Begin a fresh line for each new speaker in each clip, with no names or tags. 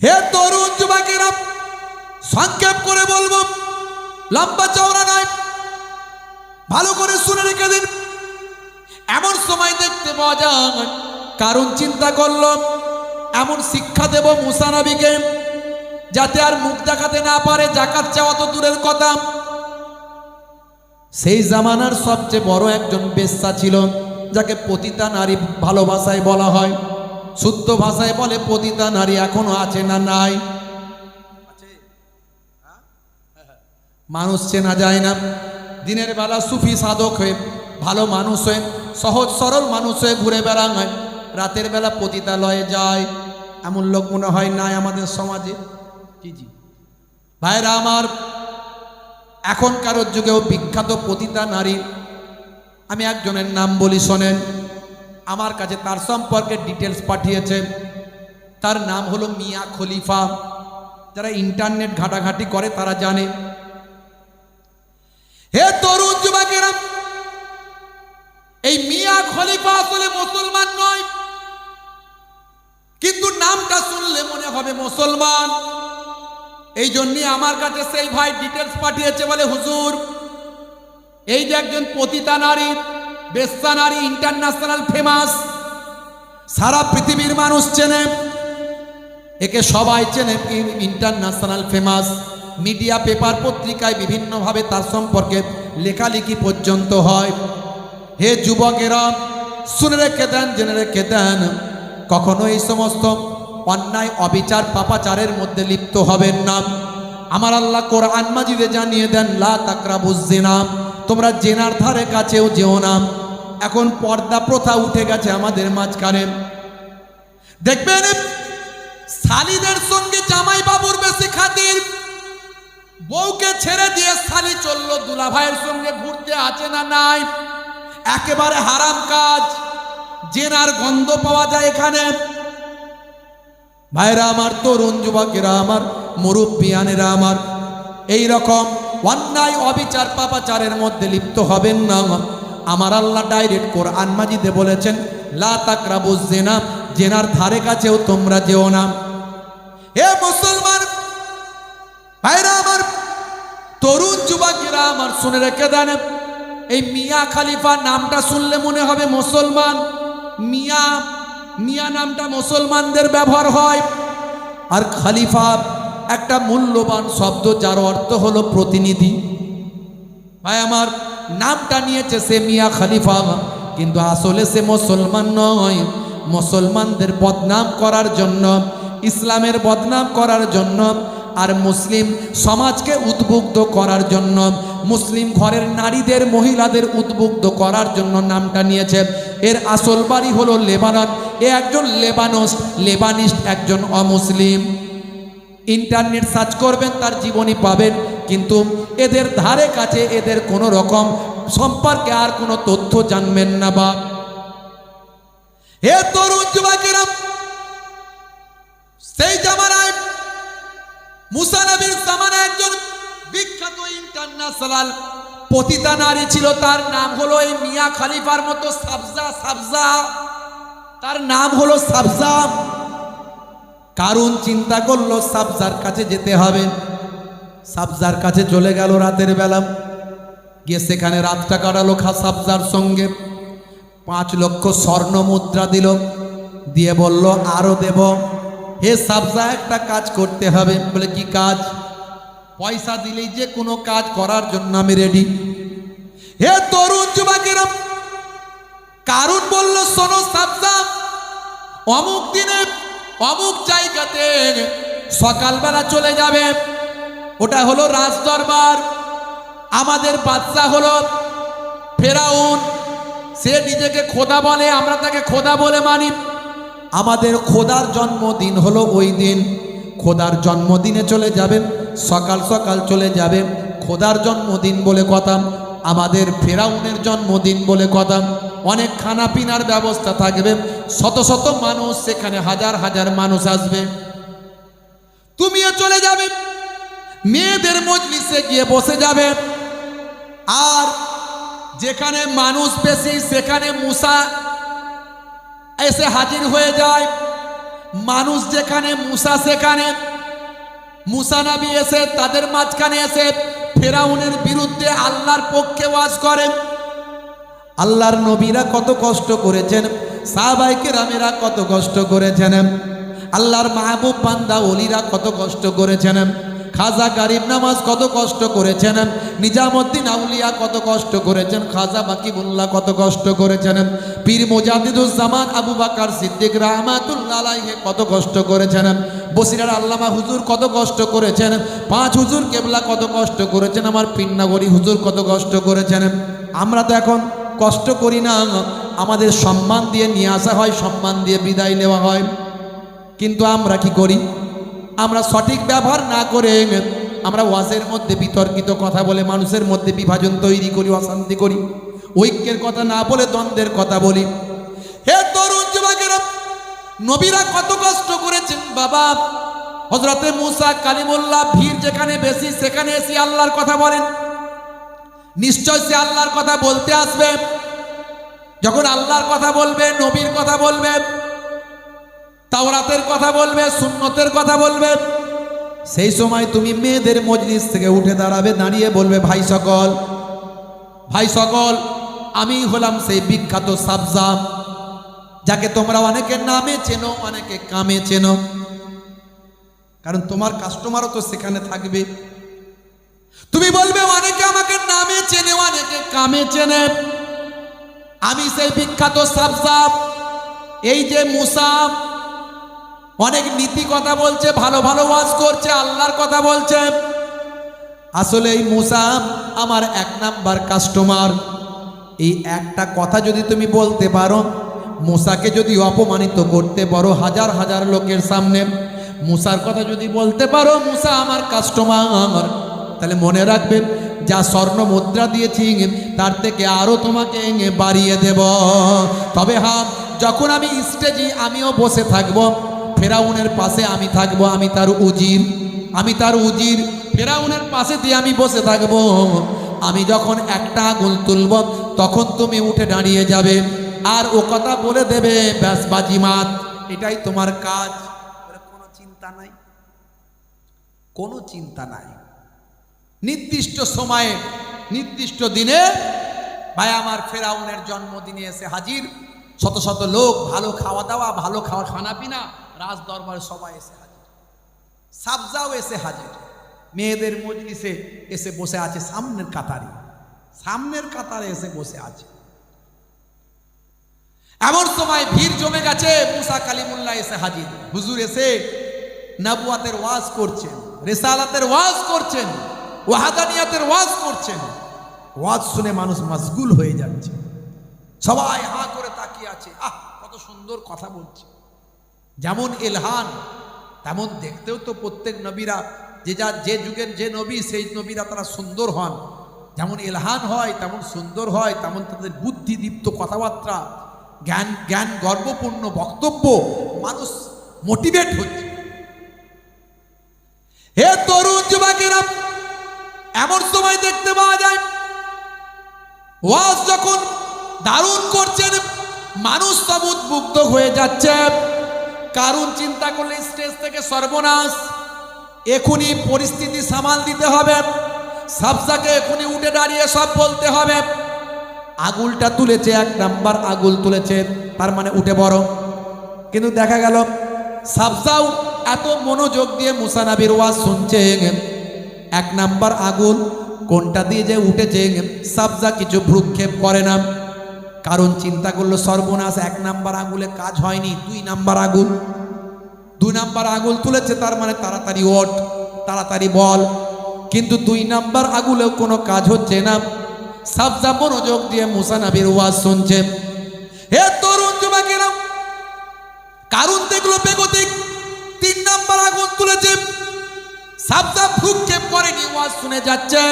হে তরুণ যুবকেরা, সংক্ষেপ করে বলবো, লম্বা চওড়া নয়, ভালো করে শুনে রেখে দিন। এমন সময় দেখতে পাওয়া যায়, কারণ চিন্তা করলো এমন শিক্ষা দেব মুসা নবীকে যাতে আর মুখ দেখাতে না পারে, যাকাত চাওয়া তো দূরের কথা। সেই জামানার সবচেয়ে বড় একজন বেশ্যা ছিল, যাকে পতিতা নারী ভালো ভাষায় বলা হয়, শুদ্ধ ভাষায় বলে পতিতা নারী। এখনো আছে না নাই? মানুষ চেনা যায় না। দিনের বেলা সুফি সাধক হয়ে, ভালো মানুষ হয়ে, সহজ সরল মানুষ হয়ে ঘুরে বেড়ায়, রাতের বেলা পতিতালয়ে যায়। এমন লোক মনে হয় নাই আমাদের সমাজে? জি জি ভাইরা আমার, এখনকার যুগেও বিখ্যাত পতিতা নারী, আমি একজনের নাম বলি শোনেন। আমার কাছে তার সম্পর্কে ডিটেলস পাঠিয়েছে। তার নাম হলো মিয়া খলিফা। যারা ইন্টারনেট ঘাটাঘাটি করে তারা জানে। হে তরুণ যুবকেরা, এই মিয়া খলিফা আসলে মুসলমান নয়, কিন্তু নামটা শুনলে মনে হবে মুসলমান। এই জন্যই আমার কাছে সেই ভাই ডিটেলস পাঠিয়েছে, বলে হুজুর এই যে একজন পতিতা নারী, বেশ্যা নারী, ইন্টারন্যাশনাল ফেমাস, সারা পৃথিবীর মানুষ চেনে একে, সবাই চেনে, ইন্টারন্যাশনাল ফেমাস। মিডিয়া, পেপার, পত্রিকায় বিভিন্নভাবে তার সম্পর্কে লেখালেখি পর্যন্ত হয়। হে যুবকেরা, শুনে রেখে দেন, জেনে রেখে দেন, কখনো এই সমস্ত অন্যায়, অবিচার, পাপাচারের মধ্যে লিপ্ত হবেন না। আমার আল্লাহ কোরআন মাজিদে জানিয়ে দেন, লা তাকরাবুজ জিনা, তোমরা জেনার ধারে কাছেও যেও না। এখন পর্দা প্রথা উঠে গেছে আমাদের মাঝখানে। দেখবেন শালিদের সঙ্গে জামাই বাবুর বেশি খাতির, বউকে ছেড়ে দিয়ে শালি চললো দুলা ভাইয়ের সঙ্গে ঘুরতে, আছে না নাই? একেবারে হারাম কাজ, জেনার গন্ধ পাওয়া যায় এখানে। ভাইরা আমার, তরুণ যুবকেরা আমার, মুরব্বিয়ানেরা আমার, এই রকম অন্যায়, অবিচার, পাপাচারের মধ্যে লিপ্ত হবেন না। আমার আল্লাহ ডাইরেক্ট কোরআন মাজিদে বলেছেন, লা তাকরাবুজ জিনা, জেনার ধারে কাছেও তোমরা যেও না। হে মুসলমান ভাইরা আমার, তরুণ যুবকেরা আমার, শুনে রেখে দেন, এই মিয়া খলিফা নামটা শুনলে মনে হবে মুসলমান। মিয়া, মিয়া নামটা মুসলমানদের ব্যবহার হয়, আর খলিফা একটা মূল্যবান শব্দ, যার অর্থ হলো প্রতিনিধি। ভাই আমার, নামটা নিয়েছে সে মিয়া খলিফা, কিন্তু আসলে সে মুসলমান নয়। মুসলমানদের বদনাম করার জন্য, ইসলামের বদনাম করার জন্য, আর মুসলিম সমাজকে উদ্বুদ্ধ করার জন্য, মুসলিম ঘরের নারীদের, মহিলাদের উদ্বুদ্ধ করার জন্য নামটা নিয়েছে। এর আসল বাড়ি হলো লেবানন। এ একজন লেবানিস্ট, একজন অমুসলিম। ইন্টারনেট সার্চ করবেন, তার জীবনী পাবেন, কিন্তু এদের ধারে কাছে, এদের কোনো রকম সম্পর্কে আর কোনো তথ্য জানবেন না। বা হে তরুণ যুবকেরা, সেই জামানায়, মুসা নবীর জামানায় একজন বিখ্যাত ইন্টারন্যাশনাল পতিতা নারী ছিল। তার নাম হলো এই মিয়া খলিফার মতো সাবজা। তার নাম হলো সাবজা। কারণ চিন্তা করলো সাবজার কাছে যেতে হবে। সাবজার কাছে চলে গেল রাতের বেলা, গিয়ে সেখানে রাতটা কাটালো সাবজার সঙ্গে। 5 লক্ষ স্বর্ণ মুদ্রা দিল, দিয়ে বলল আরো দেব। হে সাবজা, একটা কাজ করতে হবে। বলে কি কাজ? পয়সা দিলেই যে কোনো কাজ করার জন্য আমি রেডি। হে তরুণ যুবকেরা, কারণ বলল, শোনো সাবজা, অমুক দিনে অমুক জায়গাতে সকালবেলা চলে যাবে। ওটা হলো রাজদরবার। আমাদের বাদশা হলো ফেরাউন, সে নিজেকে খোদা বলে, আমরা তাকে খোদা বলে মানি। আমাদের খোদার জন্মদিন হলো ওই দিন। খোদার জন্মদিনে চলে যাবেন, সকাল সকাল চলে যাবে। খোদার জন্মদিন বলে কথা, আমাদের ফেরাউনের জন্মদিন বলে কথা। অনেক খানা পিনার ব্যবস্থা থাকবে, শত শত মানুষ, সেখানে হাজার হাজার মানুষ আসবে। তুমিও চলে যাবে, মেয়েদের মজলিসে গিয়ে বসে যাবে। আর যেখানে মানুষ বেশি, সেখানে মুসা এসে হাজির হয়ে যায়। মানুষ যেখানে মুসা সেখানে। মুসা নবী এসে তাদের মাঝখানে এসে ফেরাউনের বিরুদ্ধে আল্লাহর পক্ষে ওয়াজ করেন। আল্লাহর নবীরা কত কষ্ট করেছেন, সাহাবায়ে কেরামেরা কত কষ্ট করেছেন, আল্লাহর মাহবুব বান্দা ওলিরা কত কষ্ট করেছেন, খাজা গরিব নামাজ কত কষ্ট করেছেন, নিজামুদ্দিন আউলিয়া কত কষ্ট করেছেন, খাজা বাকিবুল্লাহ কত কষ্ট করেছেন, পীর মুজাদ্দিদুজ্জামান আবু বকর সিদ্দিক রাহমাতুল্লাহ আলাইহি কত কষ্ট করেছেন, বসিরার আল্লামা হুজুর কত কষ্ট করেছেন, পাঁচ হুজুর কেবলা কত কষ্ট করেছেন, আমার পিন্নাগরি হুজুর কত কষ্ট করেছেন। আমরা তো এখন কষ্ট করি না, আমাদের সম্মান দিয়ে নিয়ে আসা হয়, সম্মান দিয়ে বিদায় নেওয়া হয়। কিন্তু আমরা কি করি? আমরা সঠিক ব্যবহার না করে আমরা ওয়াজের মধ্যে বিতর্কিত কথা বলে মানুষের মধ্যে বিভাজন তৈরি করি, অশান্তি করি, ঐক্যের কথা না বলে দ্বন্দ্বের কথা বলি। হে তরুণ যুবকেরা, নবীরা কত কষ্ট করেছেন বাবা। হযরতে মুসা কালিমুল্লাহ ভিড় যেখানে বেশি সেখানে এসে আল্লাহর কথা বলেন। নিশ্চয় সে আল্লাহর কথা বলতে আসবে। যখন আল্লাহর কথা বলবে, নবীর কথা বলবে, তাওরাতের কথা বলবে, সুন্নতের কথা বলবে, সেই সময় তুমি মেয়েদের মজলিস থেকে উঠে দাঁড়াবে, দাঁড়িয়ে বলবে, ভাই সকল, আমি হলাম সেই বিখ্যাত সাবজা, যাকে তোমরা অনেকে নামে চেনো, অনেকে কামে চেনো। কারণ তোমার কাস্টমারও তো সেখানে থাকবে। তুমি বলবে, অনেকে আমাকে নামে চেনে, অনেকে কামে চেনে। আমি সেই বিখ্যাত সাবজা। এই যে মুসা অনেক নীতি কথা বলছে, ভালো ভালো ওয়াজ করছে, আল্লাহর কথা বলছে। আসলে এই মুসা আমার 1 নাম্বার কাস্টমার। এই একটা কথা যদি তুমি বলতে পারো, মুসাকে যদি অপমানিত করতে পারো হাজার হাজার লোকের সামনে, মুসার কথা যদি বলতে পারো মুসা আমার কাস্টমার, তাহলে মনে রাখবেন, যা স্বর্ণ মুদ্রা দিয়েছি তার থেকে আরো তোমাকে বাড়িয়ে দেব। তবে হ্যাঁ, যখন আমি স্টেজে আমিও বসে থাকবো, ফেরাউনের পাশে আমি থাকবো, আমি তার উজির, ফেরাউনের পাশে দিয়ে আমি বসে থাকবো। আমি যখন একটা আঙুল তুলব, তখন তুমি উঠে দাঁড়িয়ে যাবে আর ও কথা বলে দেবে, ব্যাস বাজিমাত, এটাই তোমার কাজ। কোনো চিন্তা নাই, কোনো চিন্তা নাই। নির্দিষ্ট সময়ে নির্দিষ্ট দিনে ভাই আমার ফেরাউনের জন্মদিনে এসে হাজির, শত শত লোক, ভালো খাওয়া দাওয়া, ভালো খানা পিনা, রাজ দরবারে সবাই এসে হাজির, সাবজাও এসে হাজির। মেয়েদের মজলিসে এসে বসে আছে সামনের কাতারে এসে বসে আছে। এমন সময় ভিড় জমে গেছে, মুসা কালিমুল্লাহ এসে হাজির। হুজুর এসে নবুয়াতের ওয়াজ করছেন, রিসালাতের ওয়াজ করছেন, ওয়াহাদানিয়াতের ওয়াজ করছেন। ওয়াজ শুনে মানুষ মশগুল হয়ে যাচ্ছে, সবাই হা করে তাকিয়ে আছে। কত সুন্দর কথা বলছে। যেমন ইলহান, তেমন দেখতেও তো প্রত্যেক নবীরা যে যুগের যে নবী, সেই নবীরা তারা সুন্দর হন। যেমন ইলহান হয় তেমন সুন্দর হয়, তেমন তাদের বুদ্ধিদীপ্ত কথাবার্তা, জ্ঞান গর্বপূর্ণ বক্তব্য, মানুষ মোটিভেট হচ্ছে। হে তরুণ যুবকেরা, এমন সময় দেখতে পাওয়া যায় ওয়াজ যখন দারুণ করছেন, মানুষ সব উদ্বুদ্ধ হয়ে যাচ্ছে। কারণ চিন্তা করলে স্টেজ থেকে সর্বনাশ, এখনই পরিস্থিতি সামাল দিতে হবে, সাবজাকে এখনই উঠে দাঁড়িয়ে সব বলতে হবে। আগুলটা তুলেছে, 1 নাম্বার আগুল তুলেছে, তার মানে উঠে বড়। কিন্তু দেখা গেল সাবজাও এত মনোযোগ দিয়ে মুসা নবীর ওয়াজ শুনছে, 1 নাম্বার আগুল কোনটা দিয়ে যে উঠেছে সাবজা কিছু ভ্রুক্ষেপ করে না। কারণ চিন্তা করলো সর্বনাশ, 1 নাম্বার আগুলে কাজ হয়নি, 2 নাম্বার আগুল, 2 নাম্বার আগুল তুলেছে, তার মানে তাড়াতাড়ি ওঠ, তাড়াতাড়ি বল। কিন্তু 2 নাম্বার আগুলেও কোনো কাজ হচ্ছে না। সাবজা মনোযোগ দিয়ে মুসা নবীর ওয়াজ শুনছে। হে তরুণ যুবকেরা, কারণ দেখলো বেগতিক, 3 নাম্বার আগুন তুলেছে, সাবজা ভ্রুক্ষেপ করেনি, ওয়াজ শুনে যাচ্ছে।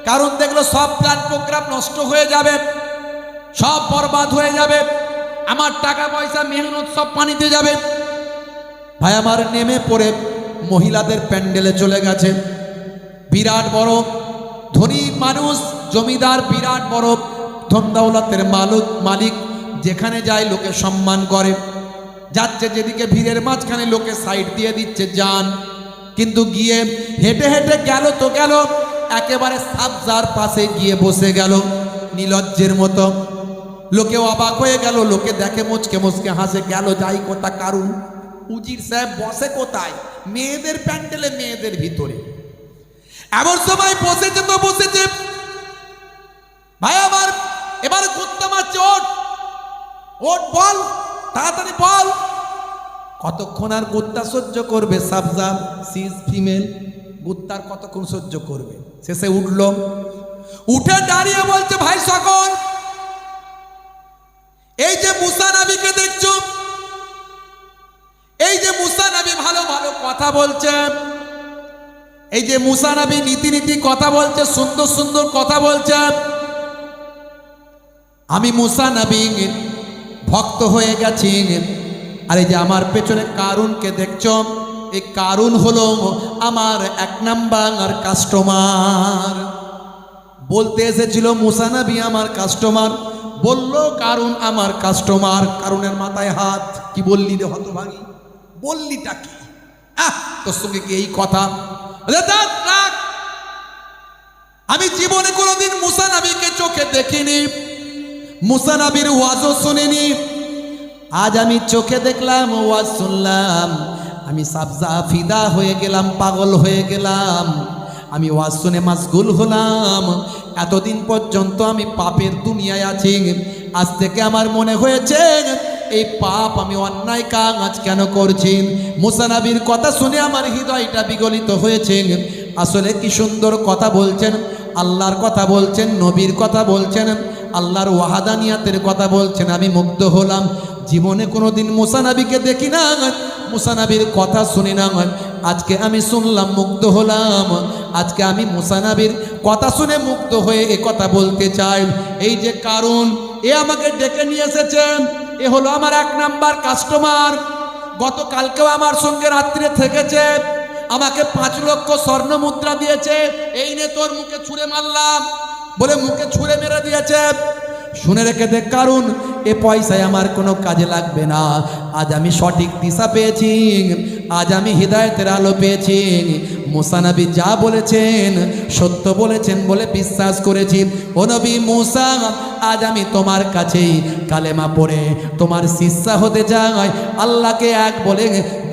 কারণ দেখলো সব প্ল্যান প্রোগ্রাম নষ্ট হয়ে যাবে, সব বরবাদ হয়ে যাবে, আমার টাকা পয়সা মেহনত সব পানিতে যাবে। ভাই আমার নেমে পড়ে মহিলাদের প্যান্ডেলে চলে গেছে। বিরাট বড় ধনী মানুষ, জমিদার, বিরাট বড় ধন দৌলতের মালিক, যেখানে যায় লোকে সম্মান করে। যাচ্ছে যেদিকে ভিড়ের মাঝখানে লোকে সাইড দিয়ে দিচ্ছে যান, কিন্তু গিয়ে হেঁটে হেঁটে গেল তো গেল, একেবারে সাবজার পাশে গিয়ে বসে গেল নিলজ্জের মতো। লোকে অবাক হয়ে গেল, লোকে দেখে মুচকে মুচকে হাসে, গেল যাই কোথা কারুন, উজির সাহেব বসে কোথায়? মেয়েদের প্যান্ডেলে, মেয়েদের ভিতরে। এমন সময় বসেছে তো বসেছে, ভাই আমার এবার কুত্তা মারছে, ওঠ ওঠ বল, তাড়াতাড়ি বল। কতক্ষণ আর কুত্তা সহ্য করবে? সাবজা সিজ ফিমেল, কুত্তার কতক্ষণ সহ্য করবে? শেষে উঠলো, উঠে দাঁড়িয়ে বলছে, ভাই সকল, এই যে মুসা নবীকে দেখছো, এই যে মুসা নবী ভালো ভালো কথা বলছে, এই যে মুসা নবী নীতি নীতি কথা বলছে, সুন্দর সুন্দর কথা বলছে, আমি মুসা নবী ভক্ত হয়ে গেছি। আর এই যে আমার পেছনে কারুনকে দেখছো, এই কারুন হলো আমার 1 নাম্বার কাস্টমার। বলতে এসেছিল মুসা নবী আমার কাস্টমার, বললো কারুন আমার কাস্টমার। কারুনের মাথায় হাত, কি বললি রে হতভাগী, বললিটা কি? তোর সঙ্গে কি এই কথা? আমি জীবনে কোনোদিন মুসা নবীকে চোখে দেখিনি, মুসা নবীর ওয়াজও শুনিনি, আজ আমি চোখে দেখলাম, ওয়াজ শুনলাম, আমি সাবজা ফিদা হয়ে গেলাম, পাগল হয়ে গেলাম। আমি ওয়াজ শুনে মাশগুল হলাম। এতদিন পর্যন্ত আমি পাপের দুনিয়ায় আছি, আজ থেকে আমার মনে হয়েছে এই পাপ, আমি অন্যায় কাজ কেন করছি। মুসা নবীর কথা শুনে আমার হৃদয়টা বিগলিত হয়েছে। আসলে কি সুন্দর কথা বলছেন, আল্লাহর কথা বলছেন, নবীর কথা বলছেন, আল্লাহর ওয়াহাদানিয়াতের কথা বলছেন। আমি মুগ্ধ হলাম। জীবনে কোনোদিন মুসা নবীকে দেখি না, মুসা নবীর কথা শুনি না, আজকে আমি শুনলাম, মুগ্ধ হলাম। আজকে আমি মুসা নবীর কথা শুনে মুগ্ধ হয়ে এ কথা বলতে চাই। এই যে কারুন, এ আমাকে ডেকে নিয়ে এসেছে, এ হলো আমার 1 নাম্বার কাস্টমার। গতকালকেও আমার সঙ্গে রাত্রে থেকেছে, আমাকে 5 লক্ষ স্বর্ণ মুদ্রা দিয়েছে, এই নে তোর মুখে ছুঁড়ে মারলাম বলে মুখে ছুঁড়ে মেরে দিয়েছে। শুনে রেখে দেখ কারুন, এ পয়সায় আমার কোনো কাজে লাগবে না। আজ আমি সঠিক দিশা পেয়েছি, আজ আমি হিদায়াতের আলো পেয়েছি। মুসা নবী যা বলেছেন সত্য বলেছেন বলে বিশ্বাস করেছি। ও নবী মুসা, আজ আমি তোমার কাছেই কালেমা পড়ে তোমার শিষ্যা হতে চাই, আল্লাহকে এক বলে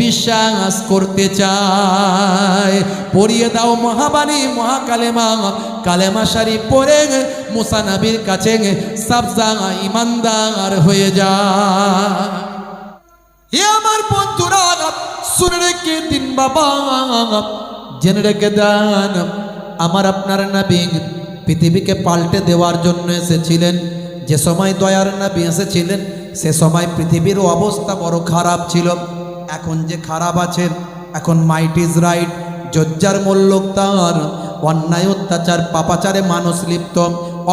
বিশ্বাস করতে চাই। পড়িয়ে দাও মহাবাণী মহাকালেমা, কালেমা শরীফ পড়ে মুসা নবীর কাছে সাবজা ইমানদার হয়ে যায়। এ আমার বন্ধুরা, শুনে রেখে দিন বাবা, জেনে রেখে দেন, আমার আপনার নবী পৃথিবীকে পাল্টে দেওয়ার জন্য এসেছিলেন। যে সময় দয়ার নবী এসেছিলেন সে সময় পৃথিবীর অবস্থা বড় খারাপ ছিল। এখন যে খারাপ আছে, এখন মাইট ইজ রাইট, জজ্জার মূল্যক তার, অন্যায় অত্যাচার পাপাচারে মানুষ লিপ্ত,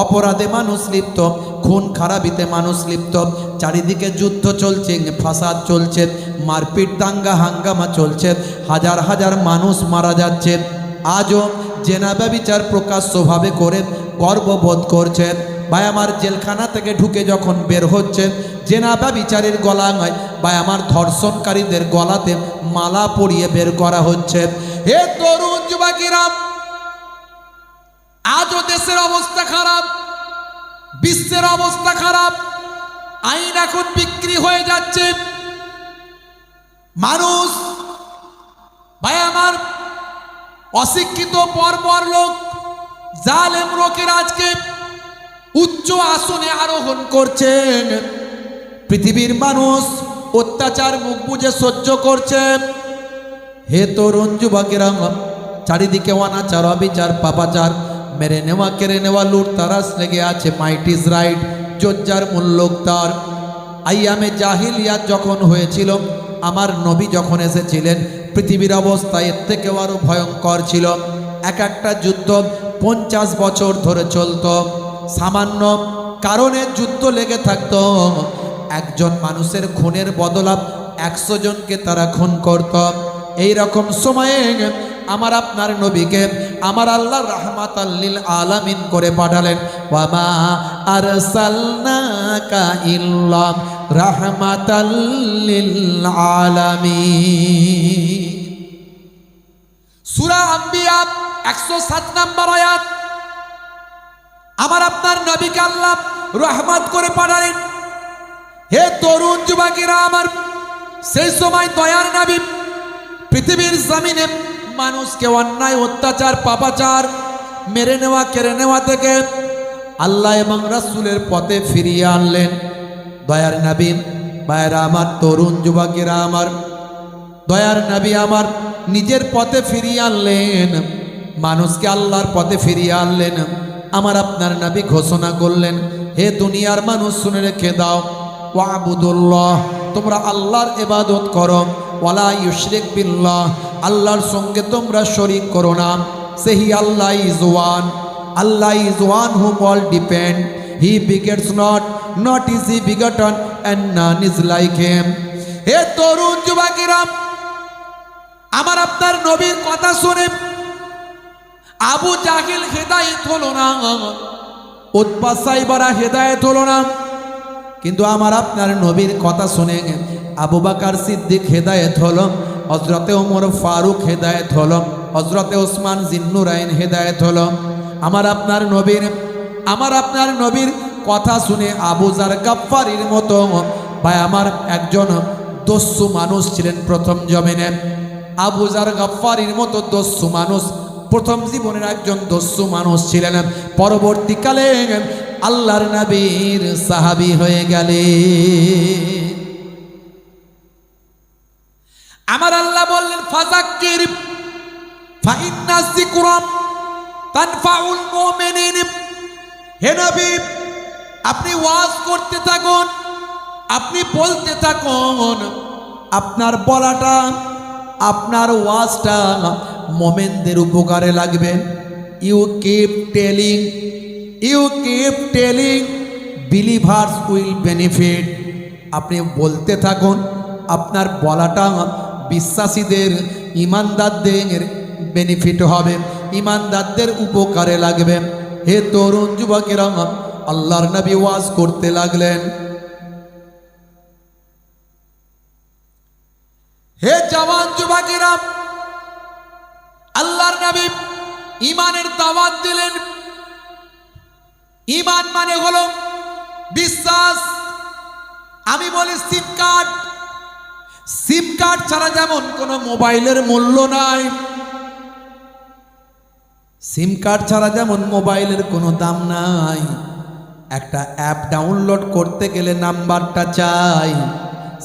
অপরাধে মানুষ লিপ্ত, খুন খারাপিতে মানুষ লিপ্ত, চারিদিকে যুদ্ধ চলছে, ফাসাদ চলছে, মারপিট দাঙ্গা হাঙ্গামা চলছে, হাজার হাজার মানুষ মারা যাচ্ছে। আজও জেনা ব্যভিচার প্রকাশ্যভাবে করে গর্ববোধ করছেন। ভাই আমার জেলখানা থেকে ঢুকে যখন বের হচ্ছেন, জেনা ব্যভিচারের গলায়, ভাই আমার ধর্ষণকারীদের গলাতে মালা পরিয়ে বের করা হচ্ছে। হে তরুণ যুবকেরা, আজও দেশের অবস্থা খারাপ, বিশ্বের অবস্থা খারাপ, আইন এখন বিক্রি হয়ে যাচ্ছে। মানুষ, ভাই আমার অশিক্ষিত বর্বর লোক, জালেম লোকের আজকে উচ্চ আসনে আরোহণ করছেন। পৃথিবীর মানুষ অত্যাচার মুখ বুজে সহ্য করছে। হে তরুণ যুবকেরা, চারিদিকে অনাচার অবিচার পাপাচার, মেরে নেওয়া কেড়ে নেওয়া লুট তারাস লেগে আছে। মাইট ইজ রাইট, জজ্জার মূল্যক তার। আইয়ামে জাহিলিয়াত যখন হয়েছিল, আমার নবী যখন এসেছিলেন, পৃথিবীর অবস্থা এর থেকেও আরো ভয়ঙ্কর ছিল। এক একটা যুদ্ধ 50 বছর ধরে চলত। সামান্য কারণে যুদ্ধ লেগে থাকতো। একজন মানুষের খুনের বদলা 100 জনকে তারা খুন করত। এই রকম সময়ে আমার আপনার নবীকে আমার আল্লাহ রাহমাতাল লিল আলামিন করে পাঠালেন। ওয়া মা আরসালনাকা ইল্লা রাহমাতাল লিল আলামিন। সূরা আম্বিয়া 107 নম্বর আয়াত। আমার আপনার নবীকে আল্লাহ রহমত করে পাঠালেন। হে তরুণ যুবকেরা আমার, সেই সময় দয়ার নবী পৃথিবীর জমিনে মানুষকে অন্যায় অত্যাচার পাপাচার মেরে নেওয়া কেড়ে নেওয়া থেকে আল্লাহ এবং রাসূলের পথে ফিরিয়ে আনলেন। দয়ার নবী ভাইরা আমার, তরুণ যুবকেরা আমার, দয়ার নবী আমার নিজের পথে ফিরিয়ে আনলেন, মানুষকে আল্লাহর পথে ফিরিয়ে আনলেন। আমার আপনার নবী ঘোষণা করলেন, হে দুনিয়ার মানুষ শুনে রেখে দাও, ওয়াবুদুল্লাহ, তোমরা আল্লাহর ইবাদত করো, ওয়ালা ইউশরিক বিল্লাহ, আল্লাহর সঙ্গে তোমরা শরীক করো না। সেহি Allah is one, Allah is one whom all depend, he begets not is he begotten and none is like him। হে তরুণ যুবকেরা, আমার আপনার নবীর কথা শুনে আবু জাহিল হেদায়েত হলো না, উতবা সাইবারা হেদায়েত হলো না, কিন্তু আমার আপনার নবীর কথা শুনে আবু বকর সিদ্দিক হেদায়েত হলো, হযরতে ওমর ফারুক হেদায়েত হলো, হযরতে ওসমান জিন্নুরাইন হেদায়েত হলো। আমার আপনার নবীর কথা শুনে আবু জার গাফফারির মতো ভাই আমার একজন দস্যু মানুষ ছিলেন প্রথম জমিনে। আবু জার গাফফারির মতো দস্যু মানুষ প্রথম জীবনের একজন দস্যু মানুষ ছিলেন, পরবর্তীকালে আল্লাহর নবীর সাহাবী হয়ে গেলেন। আমার আল্লাহ বললেন, ফাযাক্কির ফাইন্না যিকরা তানফাউল মুমিনিন। হে নবী, আপনি ওয়াজ করতে থাকুন, আপনি বলতে থাকুন, আপনার বলাটা, আপনার ওয়াজটা মুমিনদের উপকারে লাগবে। You keep telling believers will benefit. আপনি বলতে থাকুন, আপনার বলাটা বিশ্বাসীদের, ইমানদারদের বেনিফিট হবে, ইমানদারদের উপকারে লাগবে। হে তরুণ যুবকেরা, আল্লাহর নবী ওয়াজ করতে লাগলেন। হে জওয়ান যুবকেরা, আল্লাহর নবী ঈমানের দাওয়াত দিলেন। ঈমান মানে হলো বিশ্বাস। আমি বলি সিম কার্ড ছাড়া যেমন কোনো মোবাইলের মূল্য নাই, সিম কার্ড ছাড়া যেমন মোবাইলের কোনো দাম নাই। একটা অ্যাপ ডাউনলোড করতে গেলে নাম্বারটা চাই,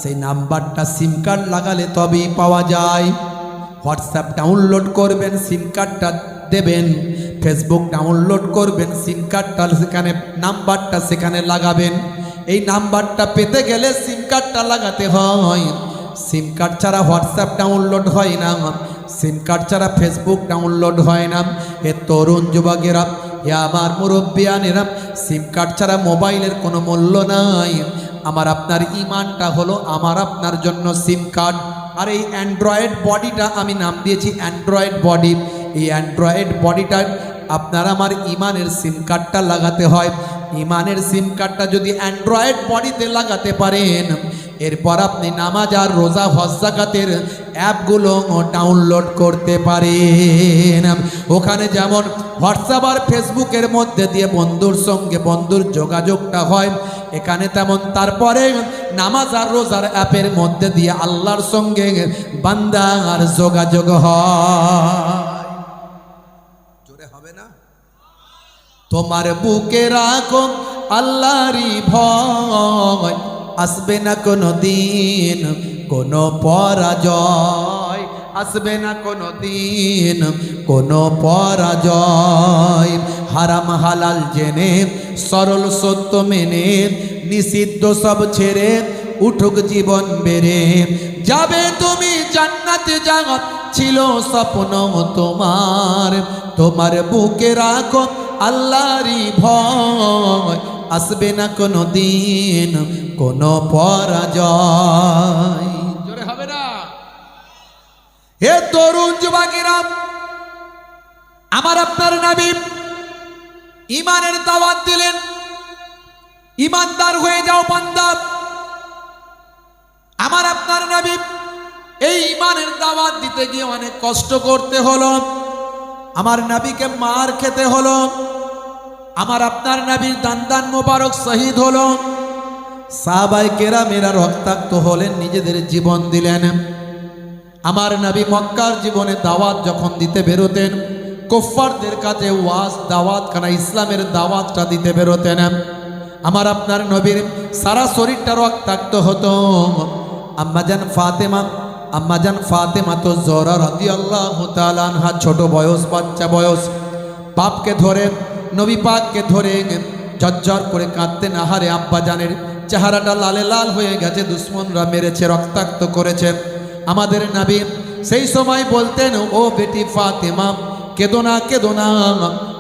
সেই নাম্বারটা সিম কার্ড লাগালে তবেই পাওয়া যায়। হোয়াটসঅ্যাপ ডাউনলোড করবেন, সিম কার্ডটা দেবেন। ফেসবুক ডাউনলোড করবেন, সিম কার্ডটা সেখানে, নাম্বারটা সেখানে লাগাবেন। এই নাম্বারটা পেতে গেলে সিম কার্ডটা লাগাতে হয়। সিম কার্ড ছাড়া হোয়াটসঅ্যাপ ডাউনলোড হয় না, সিম কার্ড ছাড়া ফেসবুক ডাউনলোড হয় না। এ তরুণ যুবকেরা, এ আমার মুরব্বিয়ানেরা, সিম কার্ড ছাড়া মোবাইলের কোনো মূল্য নাই। আমার আপনার ঈমানটা হলো আমার আপনার জন্য সিম কার্ড। আর এই অ্যান্ড্রয়েড বডিটা আমি নাম দিয়েছি অ্যান্ড্রয়েড বডি। এই অ্যান্ড্রয়েড বডিটা আপনার আমার ঈমানের সিম কার্ডটা লাগাতে হয়। ঈমানের সিম কার্ডটা যদি অ্যান্ড্রয়েড বডিতে লাগাতে পারেন, এরপর আপনি নামাজ আর রোজা হজ যাকাতের অ্যাপগুলো ডাউনলোড করতে পারেন। ওখানে যেমন হোয়াটসঅ্যাপ আর ফেসবুকের মধ্যে দিয়ে বন্ধুর সঙ্গে বন্ধুর যোগাযোগটা হয়, এখানে তেমন তারপরে নামাজ আর রোজার অ্যাপের মধ্যে দিয়ে আল্লাহর সঙ্গে বান্দার যোগাযোগ হয়। জোরে হবে না? তোমার বুকে রাখো আল্লাহরই ভয়, আসবে না কোনো দিন কোনো পরাজয়, আসবে না কোনো দিন কোনো পরাজয়। হারাম হালাল জেনে, সরল সত্য মেনে, নিষিদ্ধ সব ছেড়ে উঠুক জীবন বেড়ে, যাবে তুমি জান্নাতে যাওয়া ছিল স্বপ্ন তোমার। তোমার বুকে রাখো আল্লাহরই ভয়, আসবে না কোনো দিন কোনো পরাজয়। জোরে হবে না? হে তরুণ যুবকেরা, আমার আপনার নবী ঈমানের দাওয়াত দিলেন। ঈমানদার হয়ে যাও বান্দা, আমার আপনার নবী এই ঈমানের দাওয়াত দিতে গিয়ে অনেক কষ্ট করতে হলো, আমার নবীকে মার খেতে হলো, আমার আপনার নবীর দান্দান মোবারক শহীদ হলো, সাহাবায়ে কেরামেরা রক্তাক্ত হলেন, নিজেদের জীবন দিলেন। আমার নবী মক্কার জীবনে দাওয়াত যখন দিতে বেরোতেন, কুফফারদের কাছে ওয়াজ দাওয়াত খানা ইসলামের দাওয়াতটা দিতে বেরোতেন, আমার আপনার নবীর সারা শরীরটা রক্তাক্ত হতো। আম্মাজান ফাতেমা তো জোহরা রাদিয়াল্লাহু তাআলা আনহা, ছোট বয়স, বাচ্চা বয়স, বাপকে ধরে নবী পাককে ধরে ঝরঝর করে কাঁদতেন। আহারে আব্বাজানের চেহারাটা লালে লাল হয়ে গেছে, দুশ্মনরা মেরেছে, রক্তাক্ত করেছে। আমাদের নবী সেই সময় বলতেন, ও বেটি ফাতেমা, কেঁদো না, কেঁদো না,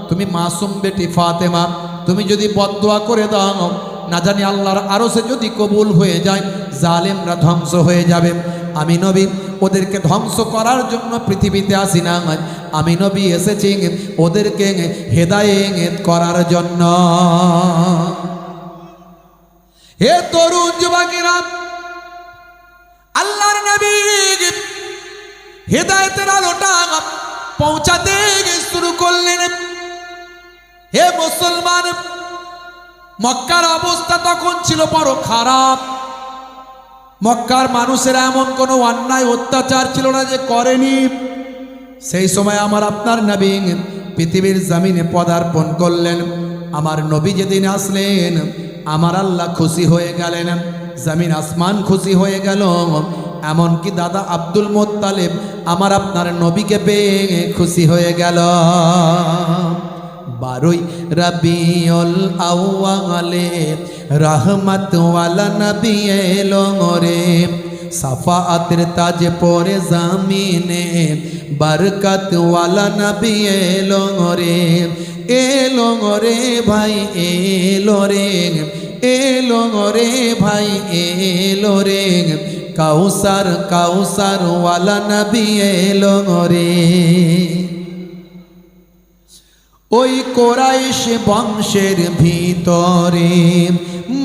তুমি মাসুম বেটি ফাতেমা, তুমি যদি বদদোয়া করে দাও, না জানি আল্লাহর আরশে যদি কবুল হয়ে যায়, জালেমরা ধ্বংস হয়ে যাবে। আমি নবী ওদেরকে ধ্বংস করার জন্য পৃথিবীতে আসি না, আমি নবী এসেছি ওদেরকে হেদায়েত করার জন্য। হে তরুণ যুবকেরা, আল্লাহর নবী হেদায়েতের আলোটা পৌঁছাতে শুরু করলেন। হে মুসলমান, মক্কার অবস্থা তখন ছিল বড় খারাপ। মক্কার মানুষেরা এমন কোনো অন্যায় অত্যাচার ছিল না যে করেনি। সেই সময় আমার আপনার নবী পৃথিবীর জমিনে পদার্পণ করলেন। আমার নবী যেদিন আসলেন, আমার আল্লাহ খুশি হয়ে গেলেন, জমিন আসমান খুশি হয়ে গেল। এমনকি দাদা আব্দুল মুত্তালিব আমার আপনার নবীকে পেয়ে খুশি হয়ে গেল। 12ই রবিউল আউয়ালে রহমত ওয়ালা নবী এলো রে, সাফাআতের তাজ পরে জামিনে বরকত ওয়ালা নবী এলো রে। এলো রে ভাই, এলো রে, এলো রে ভাই, এলো রে, কাউসার কাউসার ওয়ালা নবী এলো রে। ওই কোরাইশ বংশের ভিতরে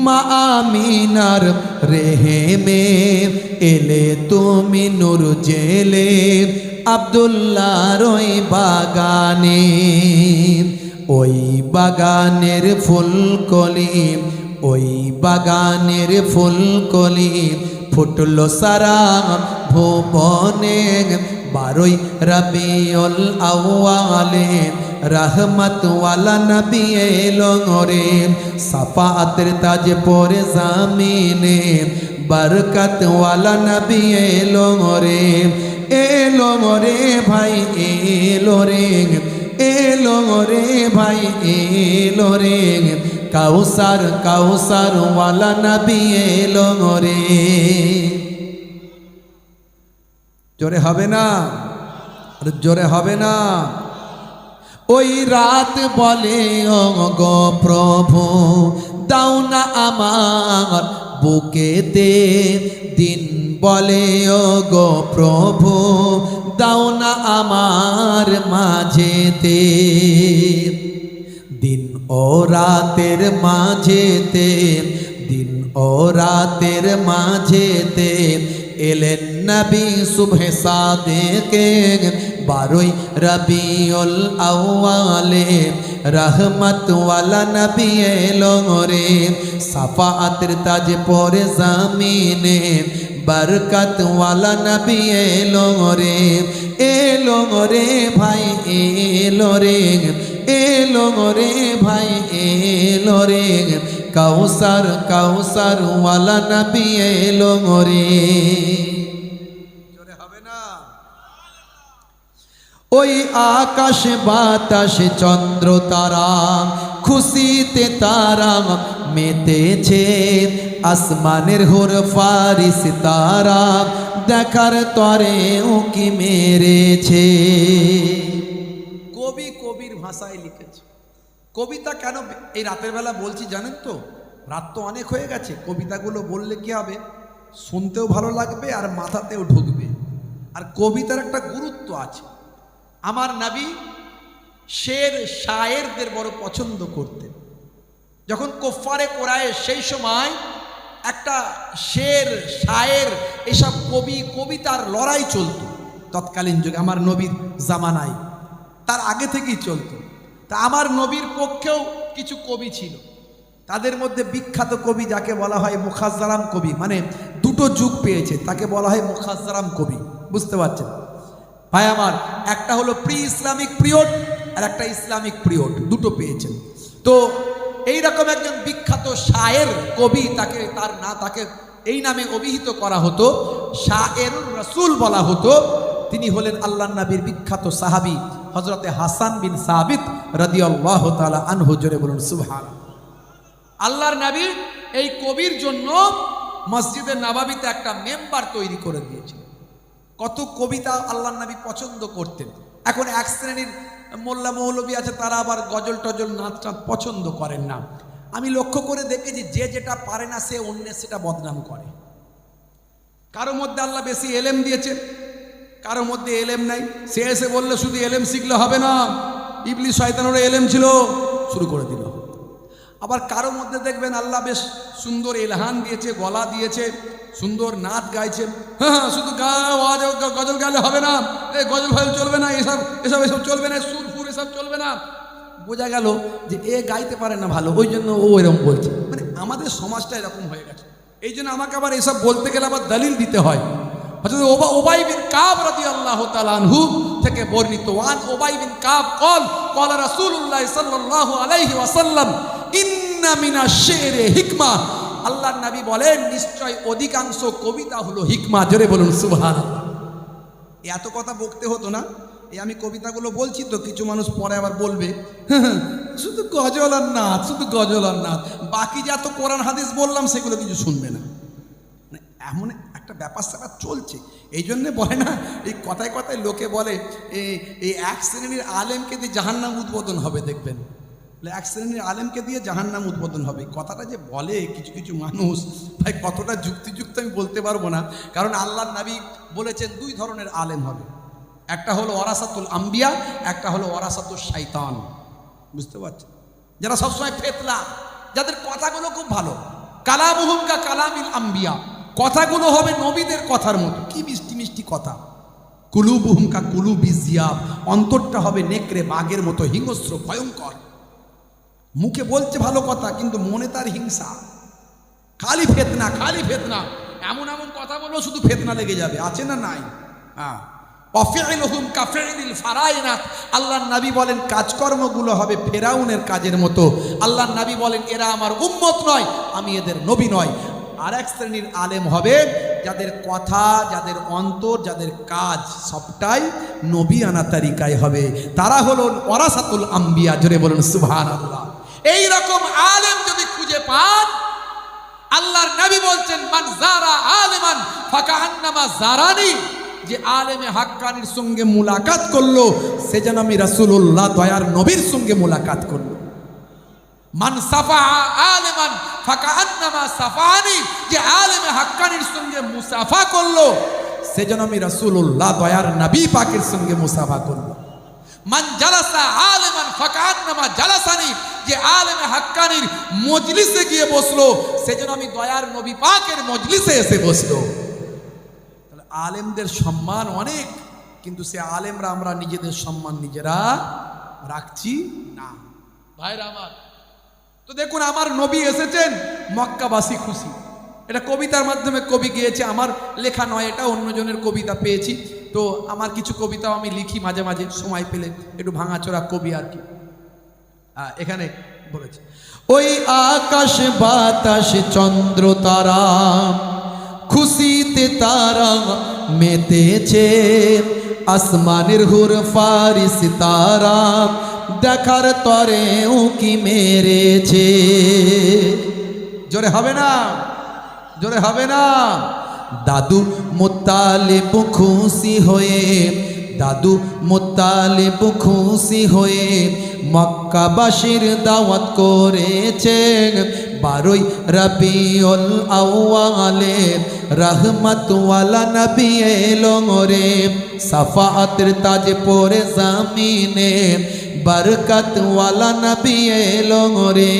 মা আমিনার রেহেমে এলে তুমি নূর জেলে আব্দুল্লাহর ওই বাগানে। ওই বাগানের ফুলকলি, ওই বাগানের ফুলকলি ফুটলো সারা ভুবনে। 12ই রবিউল আউয়ালে রহমত ওয়ালা নবী এলো রে, সাফাআতের তাজ পরে জামিনে বরকত ওয়ালা নবী এলো রে। এলো রে ভাই, এলো রে, এলো রে ভাই, এলো রে, কাউসার কাউসার ওয়ালা নবী এলো রে। জোরে হবে না? আর জোরে হবে না? ওই রাত বলে, ও গো প্রভু দাও না আমার বুকেতে, দিন বলে, ও গো প্রভু দাও না আমার মাঝেতে। দিন ও রাতের মাঝেতে, দিন ও রাতের মাঝেতে এলেন নবী সুবহে সাদেকে। 12ই রবিউল আউয়ালে রহমত ওয়ালা নবী এলো রে, সাফাআতের তাজ পরে জামিনে বরকত ওয়ালা নবী এলো রে। এলো রে ভাই, এলো রে, এলো রে ভাই, এলো রে, কাউসার কাউসার ওয়ালা নবী এলো রে। জোরে হবে না? ওই আকাশ বাতাস চন্দ্র তারা খুশিতে তারা মেতেছে, আসমানের হুর ফারিস তারা দেখার তরে উকি মেরেছে। কবি কবির ভাষায় লিখেছে। কবিতা কেন এই রাতের বেলা বলছি জানেন তো? রাত তো অনেক হয়ে গেছে, কবিতাগুলো বললে কি হবে, শুনতেও ভালো লাগবে আর মাথাতেও ঢুকবে। আর কবিতার একটা গুরুত্ব আছে। আমার নবী শের শায়েরদের বড় পছন্দ করতেন। যখন কুফফারে কুরাইশ সেই সময় একটা শের শায়ের এসব কবিতার লড়াই চলতো তৎকালীন যুগে, আমার নবীর জামানায়, তার আগে থেকেই চলতো। তা আমার নবীর পক্ষেও কিছু কবি ছিল, তাদের মধ্যে বিখ্যাত কবি যাকে বলা হয় মুখাজ্জারাম কবি, মানে দুটো যুগ পেয়েছে, তাকে বলা হয় মুখাজ্জারাম কবি। বুঝতে পারছেন ভাই আমার? একটা হলো প্রি ইসলামিক পিরিয়ড আর একটা ইসলামিক পিরিয়ড, দুটো পেয়েছেন। তো এইরকম একজন বিখ্যাত শায়ের কবি, তাকে এই নামে অভিহিত করা হতো, শায়েরুর রাসূল বলা হতো। তিনি হলেন আল্লাহর নবীর বিখ্যাত সাহাবী হযরতে হাসান বিন সাবিত রাদিয়াল্লাহু তাআলা আনহু। জোরে বলুন সুবহানাল্লাহ। আল্লাহর নবী এই কবির জন্য মসজিদে নববীতে একটা মেম্বার তৈরি করে দিয়েছিল। কত কবিতা আল্লাহর নবী পছন্দ করতেন। এখন এক শ্রেণীর মোল্লা মৌলবী আছে, তারা আবার গজল টজল নাচ টাচ পছন্দ করেন না। আমি লক্ষ্য করে দেখেছি, যে যেটা পারে না সে অন্যের সেটা বদনাম করে। কারো মধ্যে আল্লাহ বেশি এলেম দিয়েছে, কারো মধ্যে এলেম নাই। সে এসে বললে শুধু এলেম শিখলে হবে না, ইবলিস শয়তানেরও এলেম ছিল, শুরু করে দিল। আবার কারো মধ্যে দেখবেন আল্লাহ বেশ সুন্দর এলহান দিয়েছে, গলা দিয়েছে, সুন্দর নাচ গাইছে। হ্যাঁ, শুধু গজল গাইলে হবে না, এই গজল ফজল চলবে না, এসব চলবে না, সুর ফুর এসব চলবে না। বোঝা গেল যে এ গাইতে পারে না ভালো, ওই জন্য ও এরকম বলছে। মানে আমাদের সমাজটা এরকম হয়ে গেছে। এই জন্য আমাকে আবার এসব বলতে গেলে আবার দলিল দিতে হয়। উবাই বিন কাব রাদিয়াল্লাহু তাআলা আনহু থেকে বর্ণিত, ওয়ান উবাই বিন কাব ক্বাল রাসূলুল্লাহ সাল্লাল্লাহু আলাইহি ওয়াসাল্লাম ইন্না মিনাশ শি'রি হিকমা। আল্লাহর নবী বলেন, নিশ্চয় অধিকাংশ কবিতা হলো হিকমা। জোরে বলুন সুবহানাল্লাহ। এত কথা বকতে হতো না। এই আমি কবিতাগুলো বলছি তো, কিছু মানুষ পরে আবার বলবে শুধু গজল আর নাচ, শুধু গজল আর নাচ, বাকি যা তো কোরআন হাদিস বললাম সেগুলো কিছু শুনবে না। মানে এমন একটা ব্যাপার স্যাপার চলছে। এই জন্যে বলে না, এই কথায় কথায় লোকে বলে এই এক শ্রেণীর আলেমকে দিয়ে জাহান্নাম উদ্বোধন হবে, দেখবেন এক শ্রেণীর আলেমকে দিয়ে জাহান্নাম উদ্বোধন হবে। কথাটা যে বলে কিছু কিছু মানুষ, ভাই কতটা যুক্তিযুক্ত আমি বলতে পারবো না। কারণ আল্লাহর নবী বলেছেন দুই ধরনের আলেম হবে, একটা হলো ওয়ারাসাতুল আম্বিয়া, একটা হলো ওয়ারাসাতুল শাইতান। বুঝতে পারছেন? যারা সবসময় ফেতলা, যাদের কথাগুলো খুব ভালো, কালামুহুম কা কালামিল আম্বিয়া, কথাগুলো হবে নবীদের কথার মতো, কি মিষ্টি মিষ্টি কথা। কুলুবুহুম কা কুলুবিজ জিয়াব, অন্তরটা হবে নেকড়ে বাঘের মতো হিংস্র ভয়ঙ্কর। মুখে বলছে ভালো কথা, কিন্তু মনে তার হিংসা, খালি ফেতনা, খালি ফেতনা। এমন এমন কথা বলো শুধু ফেতনা লেগে যাবে, আছে না নাই? হ্যাঁ। আল্লাহর নবী বলেন কাজকর্মগুলো হবে ফেরাউনের কাজের মতো। আল্লাহর নবী বলেন এরা আমার উম্মত নয়, আমি এদের নবী নয়। আর এক শ্রেণীর আলেম হবে যাদের কথা, যাদের অন্তর, যাদের কাজ সবটাই নবী আনা তারিকায় হবে। তারা হলো ওয়ারাসাতুল আম্বিয়া। জোরে বলুন সুবহানাল্লাহ। এই রকম আলেম যদি খুঁজে পান, আল্লাহর নবী বলছেন মান যারা আলিমান ফাকান্নামা যারানি, যে আলেমে হাক্কানির সঙ্গে মুলাকাত করলো সে যেন আমি রাসূলুল্লাহ দয়ার নবীর সঙ্গে মুলাকাত করলো। মান সাফা আলিমান ফাকান্নামা সাফানি, যে আলেমে হাক্কানির সঙ্গে মুসাফা করলো সে যেন আমি রাসূলুল্লাহ দয়ার নবী পাকের সঙ্গে মুসাফা করলো। মান জালাসা আলিমান ফাকান্নামা জালাসানি, যে আলেমে হাক্কানির মজলিসে গিয়ে বসলো সে যেন আমি দয়ার নবী পাকের মজলিসে এসে বসলো। আলেমদের সম্মান অনেক, কিন্তু সে আলেমরা আমরা নিজেদের সম্মান নিজেরা রাখছি না। ভাইরা আমার, তো দেখুন আমার নবী এসেছেন, মক্কাবাসী খুশি। এটা কবিতার মাধ্যমে কবি গিয়েছে, আমার লেখা নয়, এটা অন্যজনের কবিতা পেয়েছি। তো আমার কিছু কবিতাও আমি লিখি মাঝে মাঝে সময় পেলে, একটু ভাঙাচোরা কবি আর কি। এখানে বলেছে, ওই আকাশ বাতাস চন্দ্র তারা খুশিতে তারা মেতেছে, আসমানের হুর ফারিস তারা দেখার তরে উকি মেরেছে। জোরে হবে না? জোরে হবে না? দাদু মুত্তালিব খুশি হয়ে, দাদু মুত্তালিব খুশি হয়ে মক্কাবাসীর দাওয়াত করেছেন। 12 রবিউল আউয়ালে রহমত ওয়ালা নবী এলো রে, সাফাতের তাজ পরে জামিনে बरकत वाला नबी एलो रे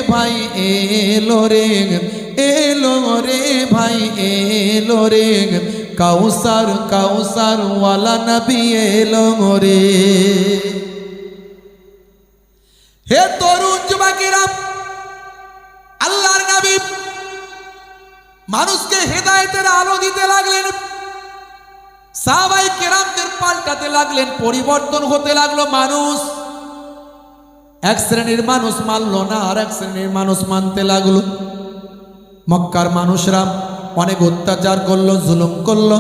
भाई एलो रे भाई एलो रे काउसार वाला नबी एलो रे। हे तरुण যুবকেরা আল্লাহর নবী মানুষকে হেদায়েতের আলো দিতে লাগলেন, সাহাবায়ে কেরামদের পাল্টাতে লাগলেন, পরিবর্তন হতে লাগলো। মানুষ এক শ্রেণীর মানুষ মানল না, আর এক শ্রেণীর মানুষ মানতে লাগলো। মক্কার মানুষরা অনেক অত্যাচার করলো, জুলুম করলো,